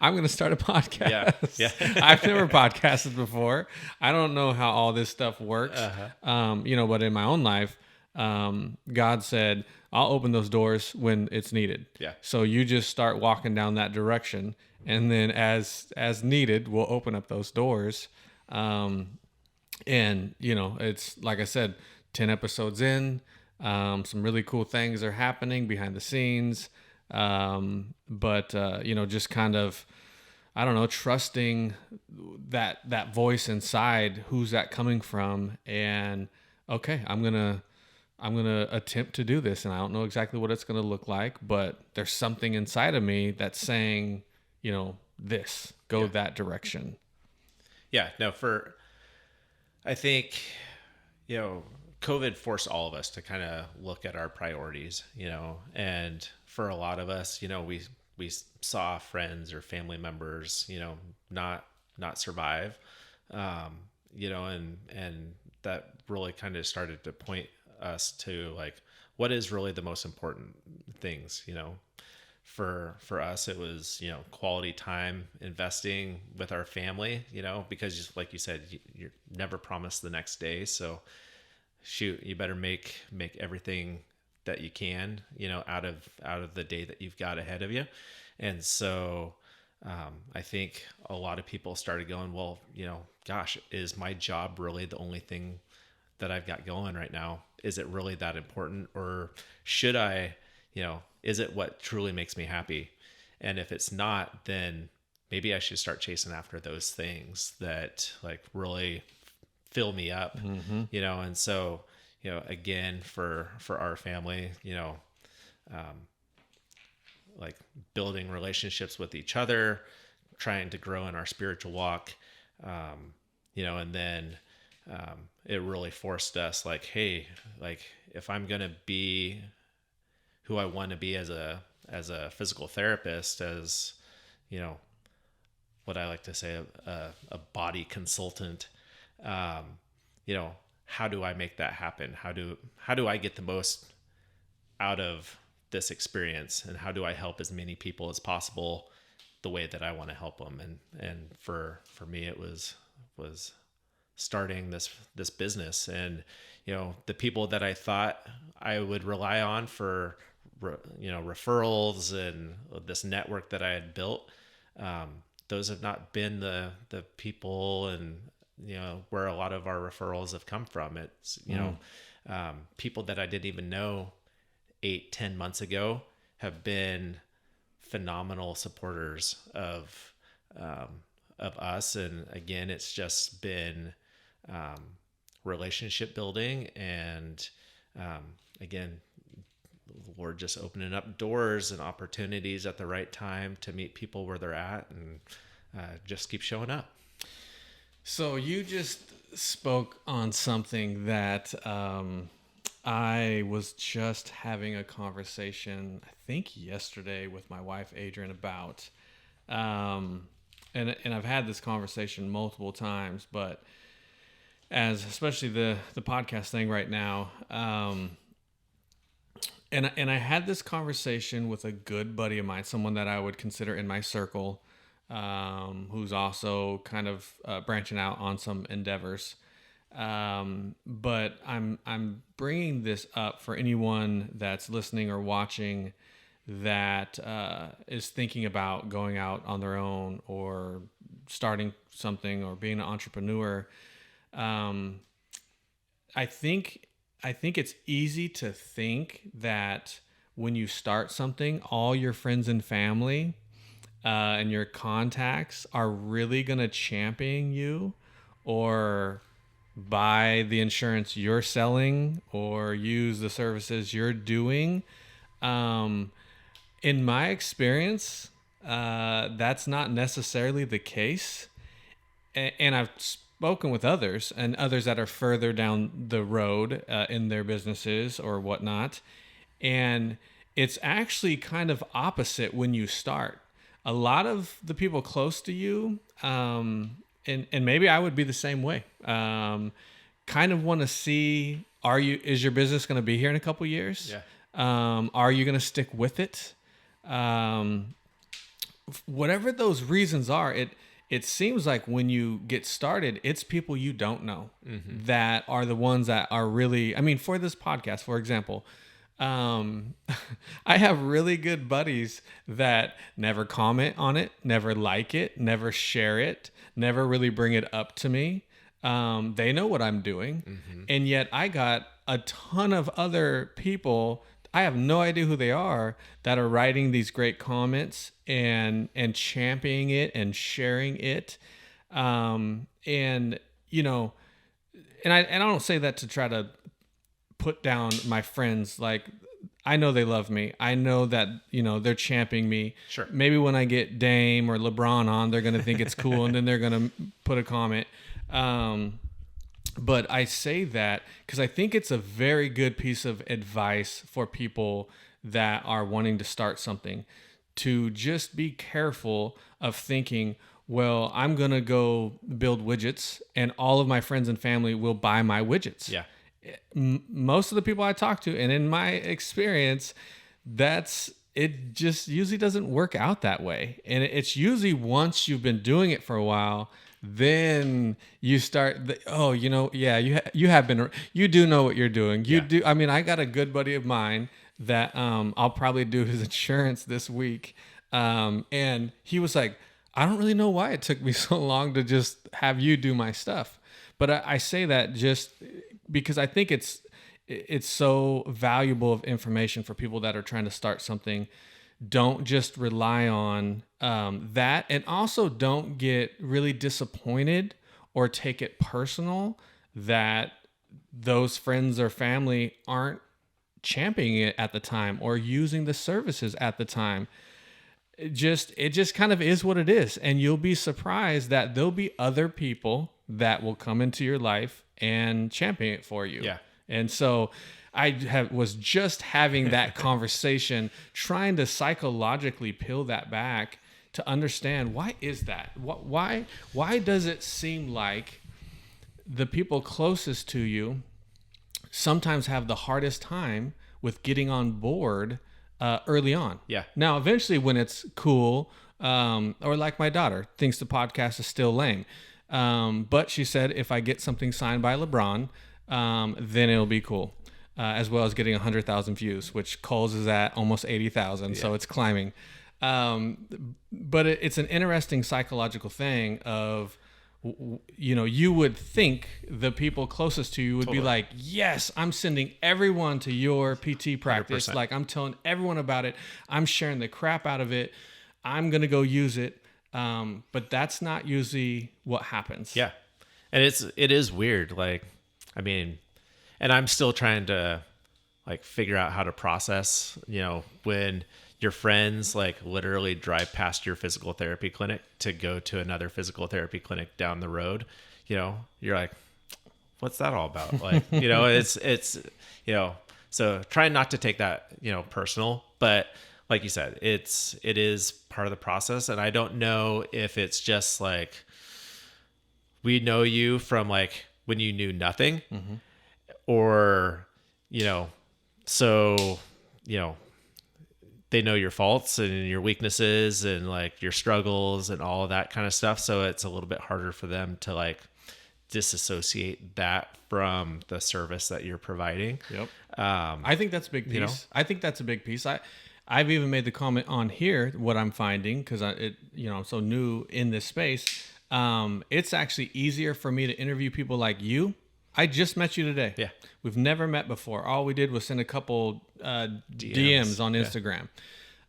I'm going to start a podcast. Yeah. I've never podcasted before. I don't know how all this stuff works. But in my own life, God said, I'll open those doors when it's needed. Yeah. So you just start walking down that direction. And then as needed, we'll open up those doors. And, it's like I said, 10 episodes in, some really cool things are happening behind the scenes. But just kind of, I don't know, trusting that voice inside, who's that coming from? And okay, I'm going to attempt to do this. And I don't know exactly what it's going to look like, but there's something inside of me that's saying, go that direction. Yeah, no, I think, COVID forced all of us to kind of look at our priorities, and for a lot of us, we saw friends or family members, not survive, and that really kind of started to point us to like, what is really the most important things, For us, it was, quality time investing with our family, because just like you said, you're never promised the next day. So shoot, you better make everything that you can, out of the day that you've got ahead of you. And so I think a lot of people started going, well, gosh, is my job really the only thing that I've got going right now? Is it really that important? Or should I, is it what truly makes me happy? And if it's not, then maybe I should start chasing after those things that like really fill me up, and so, again, for our family, like building relationships with each other, trying to grow in our spiritual walk, and then, it really forced us like, hey, like if I'm going to be who I want to be as a physical therapist, as, what I like to say, a body consultant, how do I make that happen? How do I get the most out of this experience, and how do I help as many people as possible the way that I want to help them? And for me, it was starting this business, and, the people that I thought I would rely on for, referrals and this network that I had built, those have not been the people, and, where a lot of our referrals have come from. It's, people that I didn't even know 8-10 months ago have been phenomenal supporters of us. And again, it's just been, relationship building, and, again, the Lord just opening up doors and opportunities at the right time to meet people where they're at, and, just keep showing up. So you just spoke on something that I was just having a conversation, I think yesterday, with my wife, Adrian, about. and I've had this conversation multiple times, but as especially the podcast thing right now, and I had this conversation with a good buddy of mine, someone that I would consider in my circle, who's also kind of branching out on some endeavors. But I'm bringing this up for anyone that's listening or watching that is thinking about going out on their own or starting something or being an entrepreneur. I think it's easy to think that when you start something, all your friends and family and your contacts are really going to champion you or buy the insurance you're selling or use the services you're doing. In my experience, that's not necessarily the case. And I've spoken with others and others that are further down the road in their businesses or whatnot. And it's actually kind of opposite when you start. A lot of the people close to you, and maybe I would be the same way, kind of want to see, is your business going to be here in a couple years? Yeah. Are you going to stick with it? Whatever those reasons are, it seems like when you get started, it's people you don't know that are the ones that are really, I mean, for this podcast, for example, I have really good buddies that never comment on it, never like it, never share it, never really bring it up to me. They know what I'm doing. And yet I got a ton of other people, I have no idea who they are, that are writing these great comments and championing it and sharing it. And you know, and I don't say that to try to put down my friends. Like, I know they love me. I know that, you know, they're championing me. Sure. Maybe when I get Dame or LeBron on, they're going to think it's cool and then they're going to put a comment. But I say that because I think it's a very good piece of advice for people that are wanting to start something, to just be careful of thinking, well, I'm going to go build widgets and all of my friends and family will buy my widgets. Yeah. Most of the people I talk to, and in my experience, it just usually doesn't work out that way. And it's usually once you've been doing it for a while, then you start, you have been, you do know what you're doing. You do. I mean, I got a good buddy of mine that I'll probably do his insurance this week. And he was like, I don't really know why it took me so long to just have you do my stuff. But I say that just because I think it's so valuable of information for people that are trying to start something. Don't just rely on that, and also don't get really disappointed or take it personal that those friends or family aren't championing it at the time or using the services at the time. It just kind of is what it is, and you'll be surprised that there'll be other people that will come into your life and champion it for you. Yeah. And so was just having that conversation, trying to psychologically peel that back to understand, why is that? Why does it seem like the people closest to you sometimes have the hardest time with getting on board early on? Yeah. Now, eventually when it's cool, or like my daughter thinks the podcast is still lame. But she said, if I get something signed by LeBron, then it'll be cool. As well as getting 100,000 views, which Cole's is at almost 80,000. So it's climbing. But it's an interesting psychological thing of, you know, you would think the people closest to you would be like, yes, I'm sending everyone to your PT practice. 100%. Like, I'm telling everyone about it. I'm sharing the crap out of it. I'm going to go use it. But that's not usually what happens. Yeah. And it is weird. Like, I mean, and I'm still trying to like figure out how to process, you know, when your friends like literally drive past your physical therapy clinic to go to another physical therapy clinic down the road, you know, you're like, what's that all about? Like, you know, it's, you know, so try not to take that, you know, personal, but like you said, it is part of the process. And I don't know if it's just like, we know you from like when you knew nothing, or, so, they know your faults and your weaknesses and like your struggles and all of that kind of stuff. So it's a little bit harder for them to like disassociate that from the service that you're providing. Yep. I think that's a big piece. I think that's a big piece. I've even made the comment on here, what I'm finding, because I'm so new in this space. It's actually easier for me to interview people like you. I just met you today. Yeah. We've never met before. All we did was send a couple DMs on Instagram.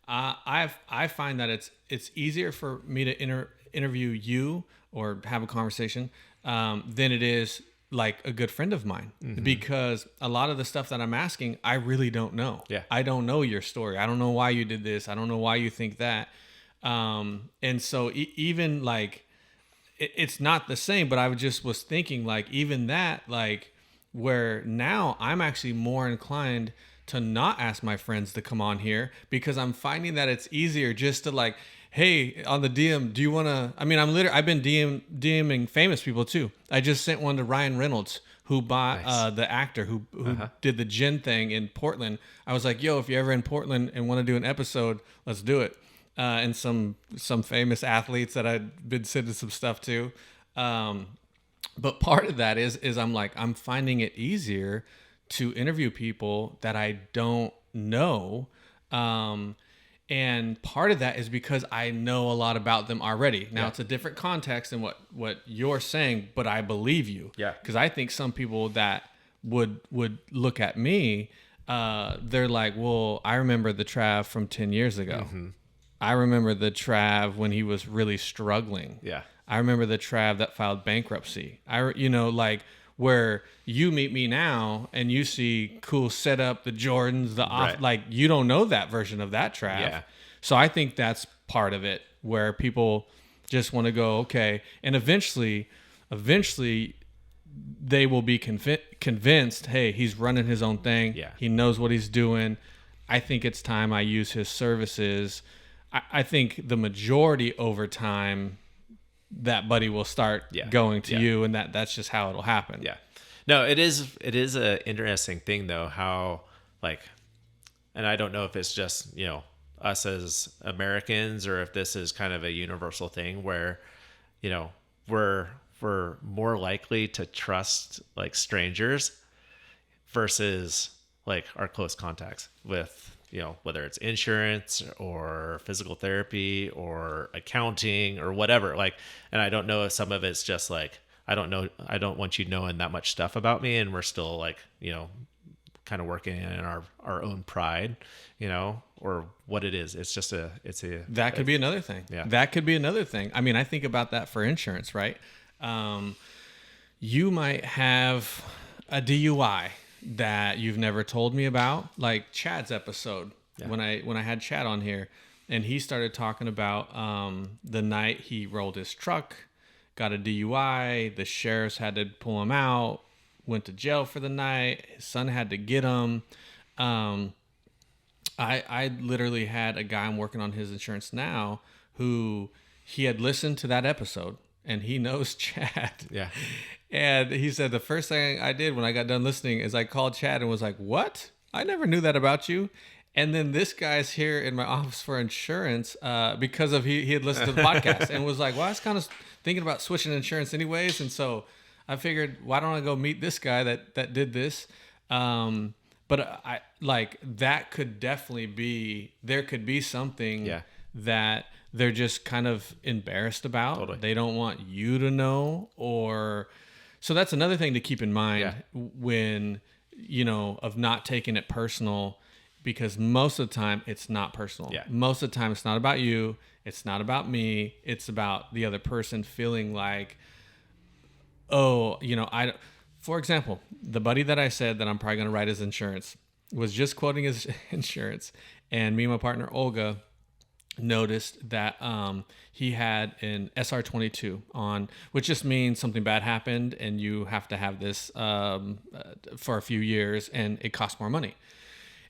I find that it's easier for me to interview you or have a conversation than it is like a good friend of mine, because a lot of the stuff that I'm asking, I really don't know. Yeah. I don't know your story. I don't know why you did this. I don't know why you think that. And so even like, it's not the same, but I just was thinking like, even that, like where now I'm actually more inclined to not ask my friends to come on here, because I'm finding that it's easier just to like, hey, on the DM, do you want to, I've been DMing famous people too. I just sent one to Ryan Reynolds, who bought the actor who did the gin thing in Portland. I was like, yo, if you're ever in Portland and want to do an episode, let's do it. And some famous athletes that I'd been sending some stuff to. But part of that is I'm finding it easier to interview people that I don't know. And part of that is because I know a lot about them already. Now it's a different context than what you're saying, but I believe you. Yeah. Because I think some people that would look at me, they're like, well, I remember the Trav from 10 years ago. I remember the Trav when he was really struggling. Yeah. I remember the Trav that filed bankruptcy. Like where you meet me now and you see cool setup, the Jordans, like you don't know that version of that Trav. Yeah. So I think that's part of it, where people just want to go, okay. And eventually they will be convinced, hey, he's running his own thing. Yeah. He knows what he's doing. I think it's time I use his services. I think the majority over time, that buddy will start going to you, and that's just how it'll happen. Yeah. No, it is an interesting thing though, how like, and I don't know if it's just, us as Americans, or if this is kind of a universal thing where, we're more likely to trust like strangers versus like our close contacts with, whether it's insurance or physical therapy or accounting or whatever. Like, and I don't know if some of it's just like, I don't want you knowing that much stuff about me, and we're still like, kind of working in our own pride, or what it is. It's just that could be another thing. Yeah. That could be another thing. I mean, I think about that for insurance, right? You might have a DUI that you've never told me about, like Chad's episode. When I had Chad on here, and he started talking about the night he rolled his truck, got a DUI, the sheriffs had to pull him out, went to jail for the night, his son had to get him. I literally had a guy I'm working on his insurance now who he had listened to that episode, and he knows Chad. Yeah. And he said the first thing I did when I got done listening is I called Chad and was like, what? I never knew that about you. And then this guy's here in my office for insurance because of he had listened to the podcast and was like, well, I was kind of thinking about switching insurance anyways. And so I figured, why don't I go meet this guy that did this? But I like that could definitely be, there could be something that they're just kind of embarrassed about. Totally. They don't want you to know, or so that's another thing to keep in mind when, of not taking it personal, because most of the time it's not personal. Yeah. Most of the time it's not about you. It's not about me. It's about the other person feeling like, oh, for example, the buddy that I said that I'm probably going to write his insurance was just quoting his insurance. And me and my partner, Olga, noticed that he had an SR22 on, which just means something bad happened and you have to have this for a few years and it costs more money.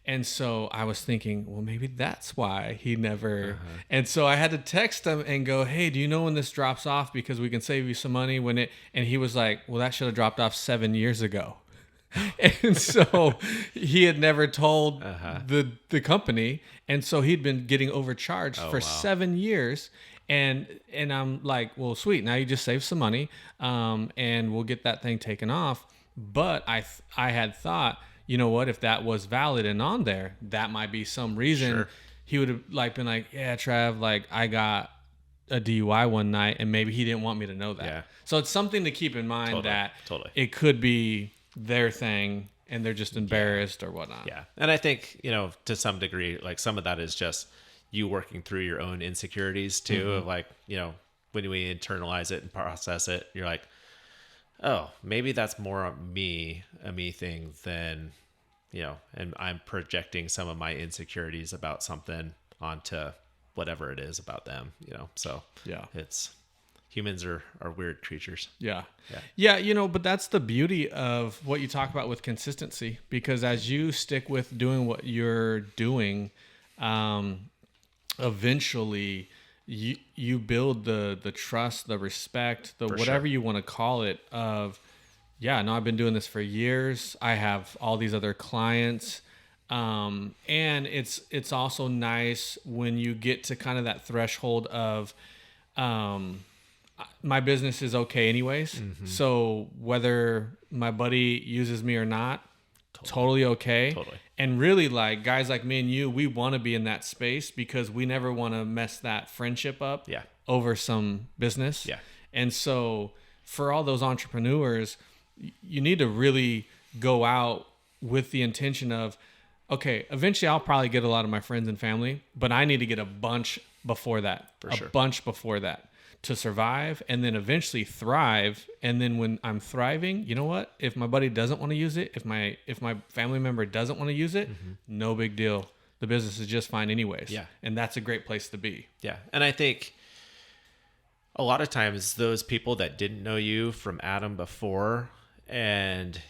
And so I was thinking, well, maybe that's why he never. And so I had to text him and go, hey, do you know when this drops off? Because we can save you some money when it. And he was like, well, that should have dropped off 7 years ago. And so he had never told the company. And so he'd been getting overcharged for 7 years. And I'm like, well, sweet. Now you just save some money, and we'll get that thing taken off. But I had thought, you know what, if that was valid and on there, that might be some reason he would have like been like, yeah, Trav, like I got a DUI one night, and maybe he didn't want me to know that. Yeah. So it's something to keep in mind that it could be their thing and they're just embarrassed or whatnot. Yeah. And I think, to some degree, like some of that is just you working through your own insecurities too, of like, when we internalize it and process it, you're like, oh, maybe that's more a me thing than, and I'm projecting some of my insecurities about something onto whatever it is about them, so Yeah. it's humans are weird creatures. Yeah. But that's the beauty of what you talk about with consistency, because as you stick with doing what you're doing, eventually you build the trust, the respect, whatever you want to call it of, I've been doing this for years. I have all these other clients. And it's also nice when you get to kind of that threshold of, my business is okay anyways. So whether my buddy uses me or not, totally okay. Totally. And really, like guys like me and you, we want to be in that space because we never want to mess that friendship up over some business. Yeah. And so for all those entrepreneurs, you need to really go out with the intention of, okay, eventually I'll probably get a lot of my friends and family, but I need to get a bunch before that, bunch before that to survive and then eventually thrive. And then when I'm thriving, you know what? If my buddy doesn't want to use it, if my family member doesn't want to use it, no big deal. The business is just fine anyways. Yeah. And that's a great place to be. Yeah. And I think a lot of times those people that didn't know you from Adam before and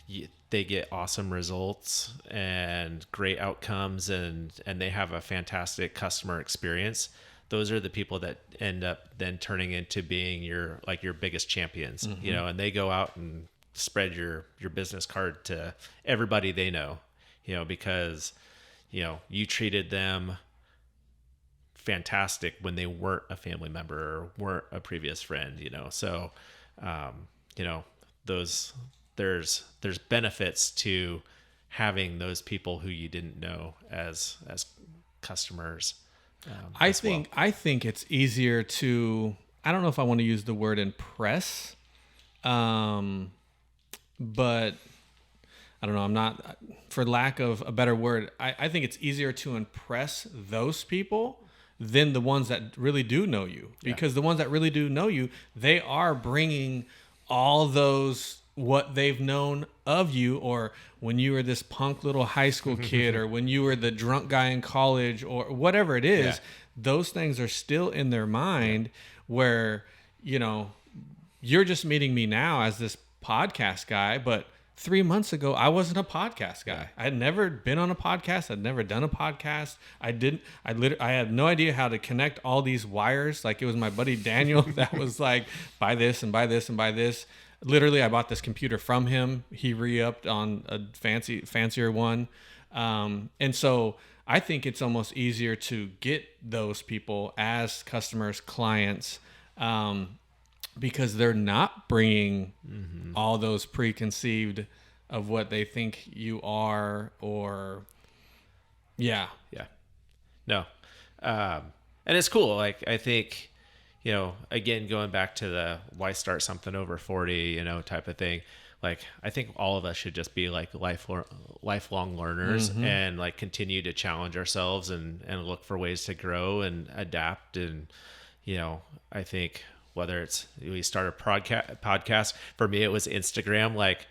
they get awesome results and great outcomes and they have a fantastic customer experience. Those are the people that end up then turning into being your biggest champions, and they go out and spread your business card to everybody they know, because, you treated them fantastic when they weren't a family member or weren't a previous friend, so, there's benefits to having those people who you didn't know as customers. I think it's easier to, I don't know if I want to use the word impress, but I don't know. I'm not, for lack of a better word, I think it's easier to impress those people than the ones that really do know you, because the ones that really do know you, they are bringing all those, what they've known of you, or when you were this punk little high school kid, or when you were the drunk guy in college, or whatever it is, those things are still in their mind where, you're just meeting me now as this podcast guy, but 3 months ago, I wasn't a podcast guy. I had never been on a podcast. I'd never done a podcast. I had no idea how to connect all these wires. Like it was my buddy Daniel that was like, buy this and buy this and buy this. Literally, I bought this computer from him. He re-upped on a fancier one. And so I think it's almost easier to get those people as customers, clients, because they're not bringing all those preconceived of what they think you are, or No. And it's cool. Like, I think, again, going back to the why start something over 40, type of thing. Like, I think all of us should just be like lifelong learners and like continue to challenge ourselves and look for ways to grow and adapt. And, I think whether it's we start a podcast, for me, it was Instagram. Like,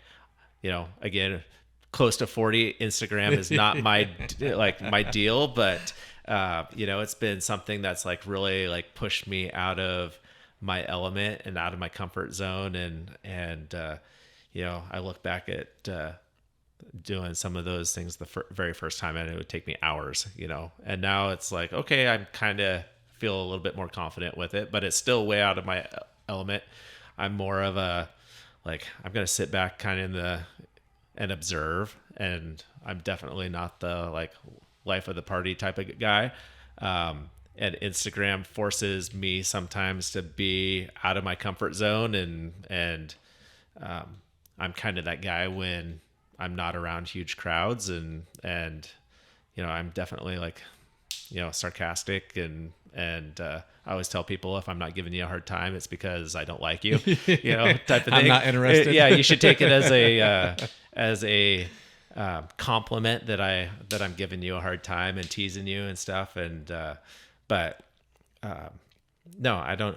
again, close to 40, Instagram is not my deal, but it's been something that's like really like pushed me out of my element and out of my comfort zone. And I look back at doing some of those things the very first time, and it would take me hours, and now it's like, okay, I'm kind of feel a little bit more confident with it, but it's still way out of my element. I'm more of a, like, I'm going to sit back kind of and observe. And I'm definitely not the like life of the party type of guy. And Instagram forces me sometimes to be out of my comfort zone. And I'm kind of that guy when I'm not around huge crowds, and I'm definitely like, sarcastic, and I always tell people, if I'm not giving you a hard time, it's because I don't like you, type of thing. I'm not interested. Yeah, you should take it as a compliment that I'm giving you a hard time and teasing you and stuff. And but no, I don't.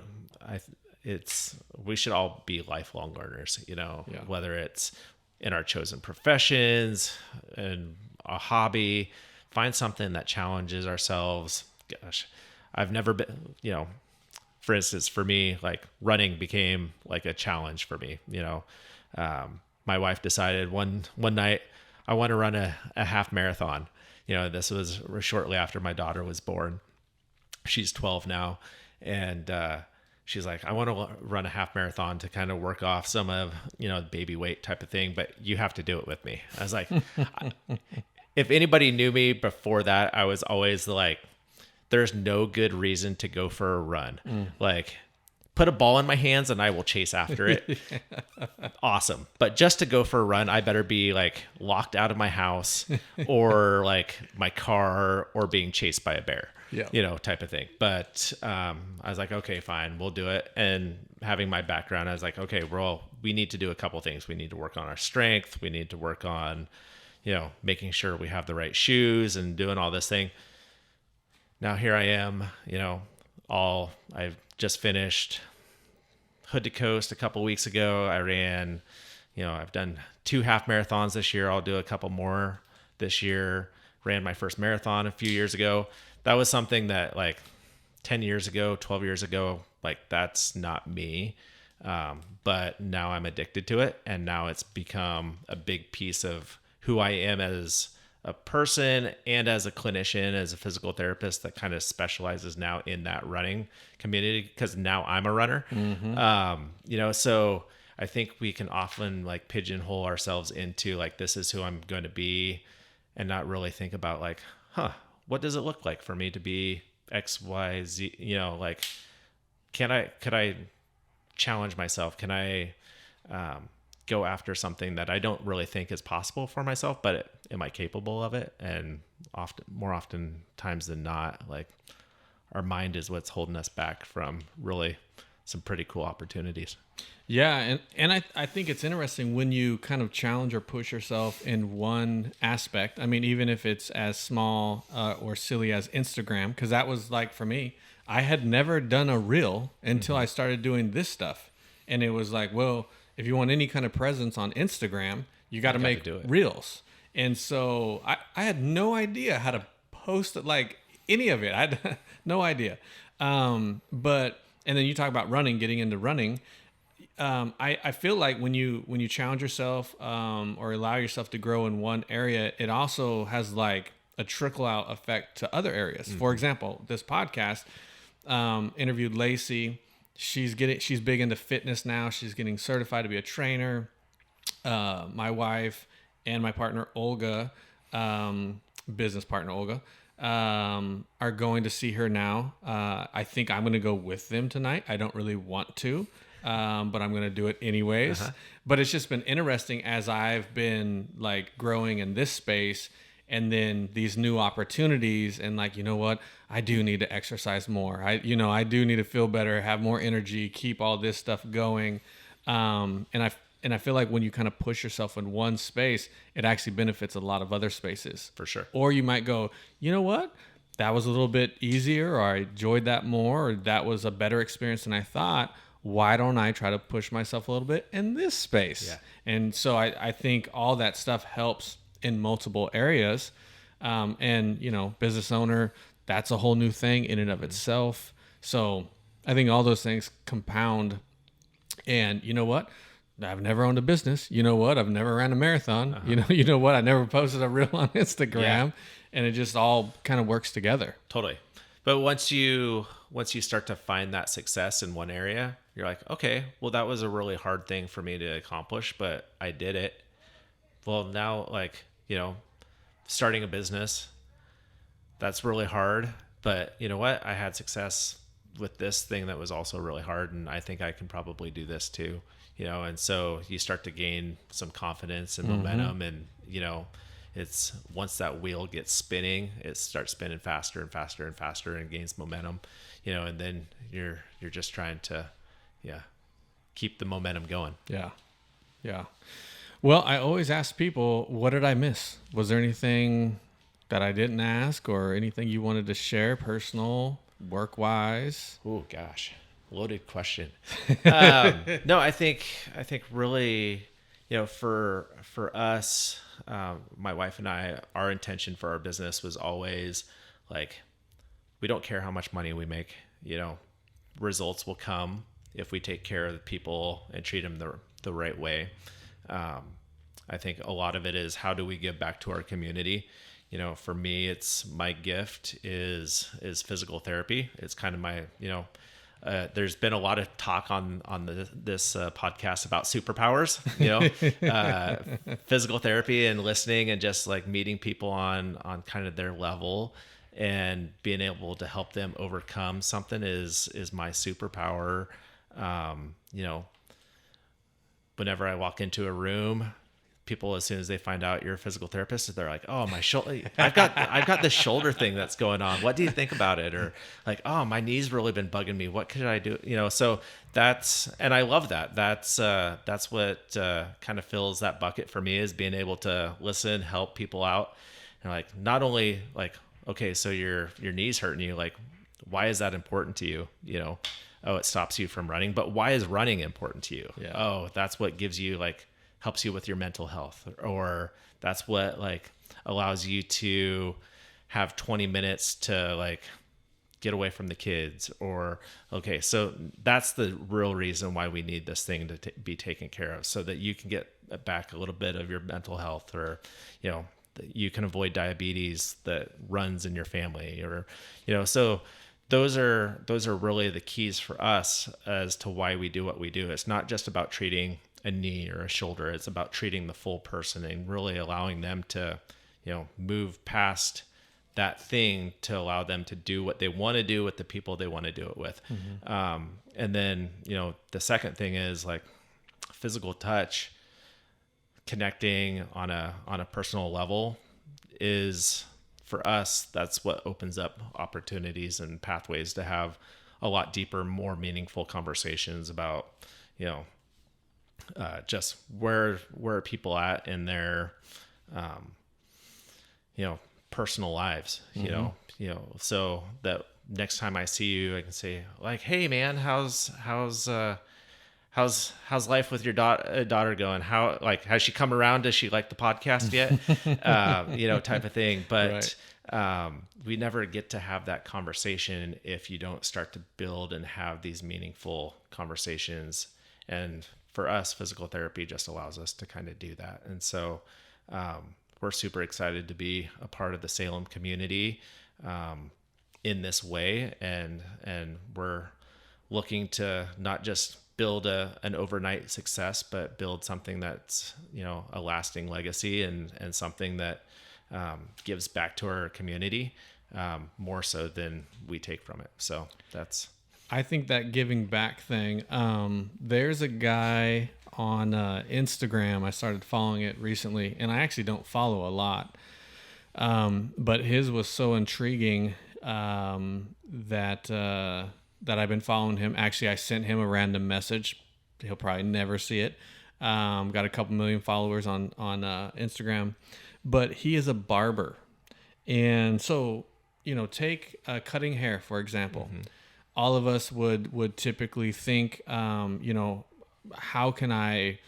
We should all be lifelong learners, whether it's in our chosen professions and a hobby. Find something that challenges ourselves. Gosh, I've never been, for instance, for me, like running became like a challenge for me. My wife decided one night I want to run a half marathon. This was shortly after my daughter was born. She's 12 now. And, she's like, I want to run a half marathon to kind of work off some of, baby weight type of thing, but you have to do it with me. I was like, if anybody knew me before that, I was always like, there's no good reason to go for a run. Like, put a ball in my hands and I will chase after it. Awesome. But just to go for a run, I better be like locked out of my house or like my car or being chased by a bear, type of thing. But I was like, okay, fine, we'll do it. And having my background, I was like, okay, we need to do a couple things. We need to work on our strength. We need to work on, making sure we have the right shoes and doing all this thing. Now here I am, I've just finished Hood to Coast a couple weeks ago. I ran, I've done 2 half marathons this year. I'll do a couple more this year. Ran my first marathon a few years ago. That was something that like 10 years ago, 12 years ago, like that's not me. But now I'm addicted to it. And now it's become a big piece of who I am as a person and as a clinician, as a physical therapist that kind of specializes now in that running community, because now I'm a runner. So I think we can often like pigeonhole ourselves into like, this is who I'm going to be, and not really think about like, what does it look like for me to be X, Y, Z, like, could I challenge myself? Can I, go after something that I don't really think is possible for myself, but am I capable of it? And more often times than not, like our mind is what's holding us back from really some pretty cool opportunities. Yeah. And I think it's interesting when you kind of challenge or push yourself in one aspect. I mean, even if it's as small or silly as Instagram, because that was like, for me, I had never done a reel until I started doing this stuff. And it was like, well, if you want any kind of presence on Instagram, you got to make reels. And so I had no idea how to post it, like any of it. I had no idea. And then you talk about running, getting into running. I feel like when you challenge yourself or allow yourself to grow in one area, it also has like a trickle out effect to other areas. For example, this podcast interviewed Lacey. She's big into fitness now. She's getting certified to be a trainer. My wife and my partner, Olga, business partner, Olga, are going to see her now. I think I'm going to go with them tonight. I don't really want to, but I'm going to do it anyways. But it's just been interesting as I've been like growing in this space, and then these new opportunities, and like, you know what, I do need to exercise more. I do need to feel better, have more energy, keep all this stuff going. And I feel like when you kind of push yourself in one space, it actually benefits a lot of other spaces. For sure. Or you might go, you know what, that was a little bit easier, or I enjoyed that more, or that was a better experience than I thought. Why don't I try to push myself a little bit in this space? Yeah. And so I think all that stuff helps in multiple areas. And, business owner, that's a whole new thing in and of itself. So I think all those things compound. And you know what? I've never owned a business. You know what? I've never ran a marathon. You know what? I never posted a reel on Instagram. Yeah. And it just all kind of works together. Totally. But once you start to find that success in one area, you're like, okay, well, that was a really hard thing for me to accomplish, but I did it. Well, now, like, starting a business, that's really hard. But you know what? I had success with this thing that was also really hard, and I think I can probably do this too. And so you start to gain some confidence and momentum, and it's once that wheel gets spinning, it starts spinning faster and faster and faster and gains momentum, and then you're just trying to keep the momentum going. Yeah. Well, I always ask people, what did I miss? Was there anything that I didn't ask, or anything you wanted to share, personal, work wise? Oh gosh, loaded question. No, I think really, for us, my wife and I, our intention for our business was always like, we don't care how much money we make, results will come if we take care of the people and treat them the right way. I think a lot of it is, how do we give back to our community? For me, it's my gift is physical therapy. It's kind of my, there's been a lot of talk on this podcast about superpowers, physical therapy and listening and just like meeting people on kind of their level and being able to help them overcome something is my superpower. Whenever I walk into a room, people, as soon as they find out you're a physical therapist, they're like, "Oh, my shoulder! I've got this shoulder thing that's going on. What do you think about it?" Or like, "Oh, my knee's really been bugging me. What could I do?" So and I love that. That's what kind of fills that bucket for me, is being able to listen, help people out, and like, not only like, okay, so your knee's hurting you, like, why is that important to you? Oh, it stops you from running, but why is running important to you? Yeah. Oh, that's what gives you like, helps you with your mental health, or that's what like allows you to have 20 minutes to like get away from the kids, or okay, so that's the real reason why we need this thing to be taken care of, so that you can get back a little bit of your mental health, or you can avoid diabetes that runs in your family, or so those are really the keys for us as to why we do what we do. It's not just about treating a knee or a shoulder. It's about treating the full person and really allowing them to, move past that thing to allow them to do what they want to do with the people they want to do it with. Mm-hmm. And then, the second thing is like physical touch, connecting on a personal level is, for us, that's what opens up opportunities and pathways to have a lot deeper, more meaningful conversations about, just where are people at in their, personal lives, Mm-hmm. So that next time I see you, I can say like, "Hey man, how's life with your daughter going? How, like, has she come around? Does she like the podcast yet?" Type of thing. But we never get to have that conversation if you don't start to build and have these meaningful conversations. And for us, physical therapy just allows us to kind of do that. And so we're super excited to be a part of the Salem community in this way. And we're looking to not just build an overnight success, but build something that's, a lasting legacy and something that gives back to our community more so than we take from it. So I think that giving back thing, there's a guy on Instagram. I started following it recently, and I actually don't follow a lot. But his was so intriguing that I've been following him. Actually, I sent him a random message. He'll probably never see it. Got a couple million followers on Instagram, but he is a barber. And so, take cutting hair, for example. Mm-hmm. All of us would typically think, how can I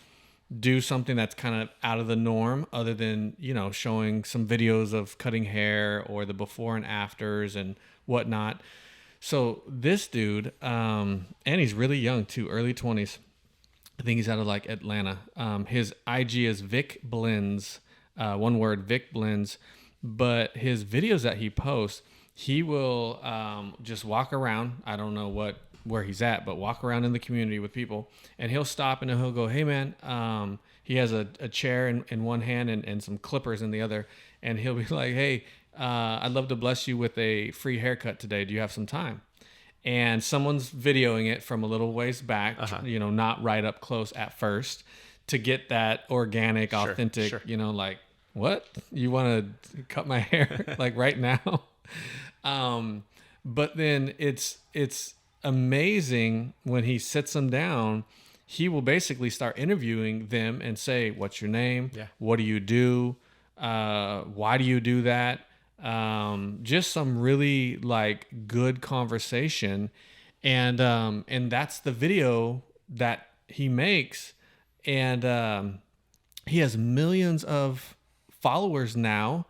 do something that's kind of out of the norm, other than, showing some videos of cutting hair or the before and afters and whatnot. So this dude, and he's really young too, early 20s. I think he's out of like Atlanta. His IG is Vic Blends, one word, Vic Blends. But his videos that he posts, he will just walk around. I don't know where he's at, but walk around in the community with people, and he'll stop and he'll go, "Hey man," he has a chair in one hand and some clippers in the other, and he'll be like, "Hey, I'd love to bless you with a free haircut today. Do you have some time?" And someone's videoing it from a little ways back, not right up close at first, to get that organic, authentic, sure. Like, what? You want to cut my hair like right now? But then it's amazing when he sits them down, he will basically start interviewing them and say, "What's your name? Yeah. What do you do? Why do you do that?" Just some really like good conversation. And that's the video that he makes. And, he has millions of followers now,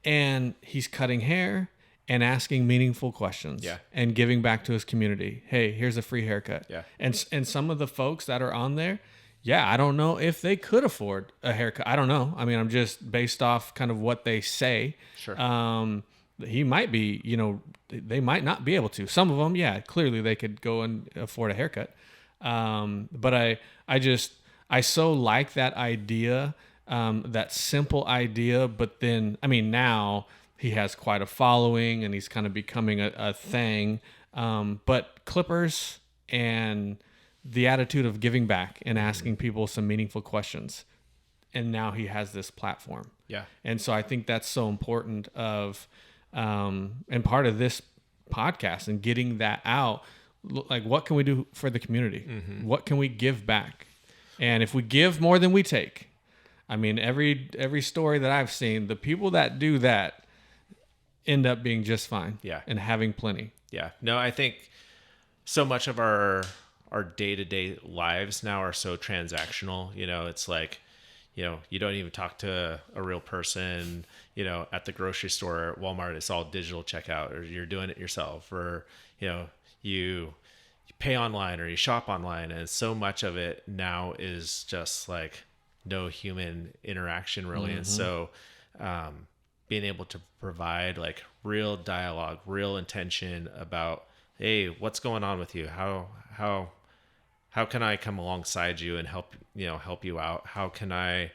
and he's cutting hair and asking meaningful questions. Yeah. And giving back to his community. Hey, here's a free haircut. Yeah. And some of the folks that are on there, yeah, I don't know if they could afford a haircut. I don't know. I mean, I'm just based off kind of what they say. Sure. He might be, they might not be able to. Some of them, yeah, clearly they could go and afford a haircut. But I so like that idea, that simple idea. But then, I mean, now he has quite a following and he's kind of becoming a thing. But clippers and the attitude of giving back and asking people some meaningful questions. And now he has this platform. Yeah. And so I think that's so important and part of this podcast and getting that out. Like, what can we do for the community? Mm-hmm. What can we give back? And if we give more than we take, I mean, every story that I've seen, the people that do that end up being just fine. Yeah. And having plenty. Yeah. No, I think so much of our day-to-day lives now are so transactional. It's like, you don't even talk to a real person, at the grocery store, at Walmart, it's all digital checkout, or you're doing it yourself, or, you pay online or you shop online. And so much of it now is just like no human interaction really. Mm-hmm. And so, being able to provide like real dialogue, real intention about, hey, what's going on with you? How can I come alongside you and help you out? How can I,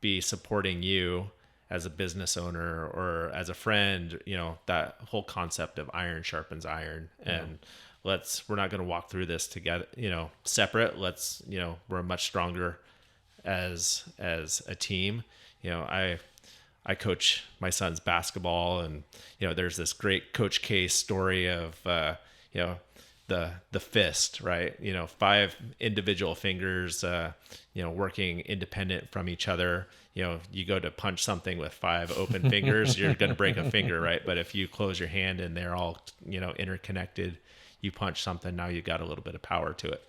be supporting you as a business owner or as a friend? That whole concept of iron sharpens iron. And we're not going to walk through this together, separate. We're much stronger as a team. I coach my son's basketball, and there's this great Coach K story of the fist, right? 5 individual fingers working independent from each other. You go to punch something with 5 open fingers, you're going to break a finger, right? But if you close your hand and they're all interconnected, you punch something, now you got a little bit of power to it.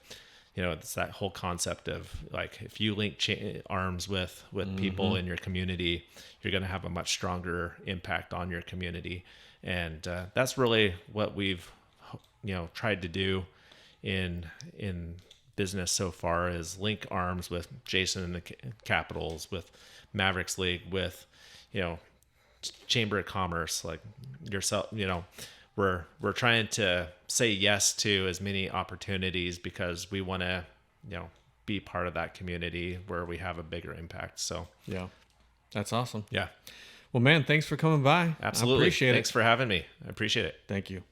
It's that whole concept of like, if you link arms with mm-hmm. people in your community, you're going to have a much stronger impact on your community. And that's really what we've tried to do in business so far, is link arms with Jason and the Capitals, with Mavericks League, with Chamber of Commerce, like yourself. We're trying to say yes to as many opportunities because we want to, be part of that community where we have a bigger impact. So yeah, that's awesome. Yeah. Well, man, thanks for coming by. Absolutely. I appreciate it. Thanks for having me. I appreciate it. Thank you.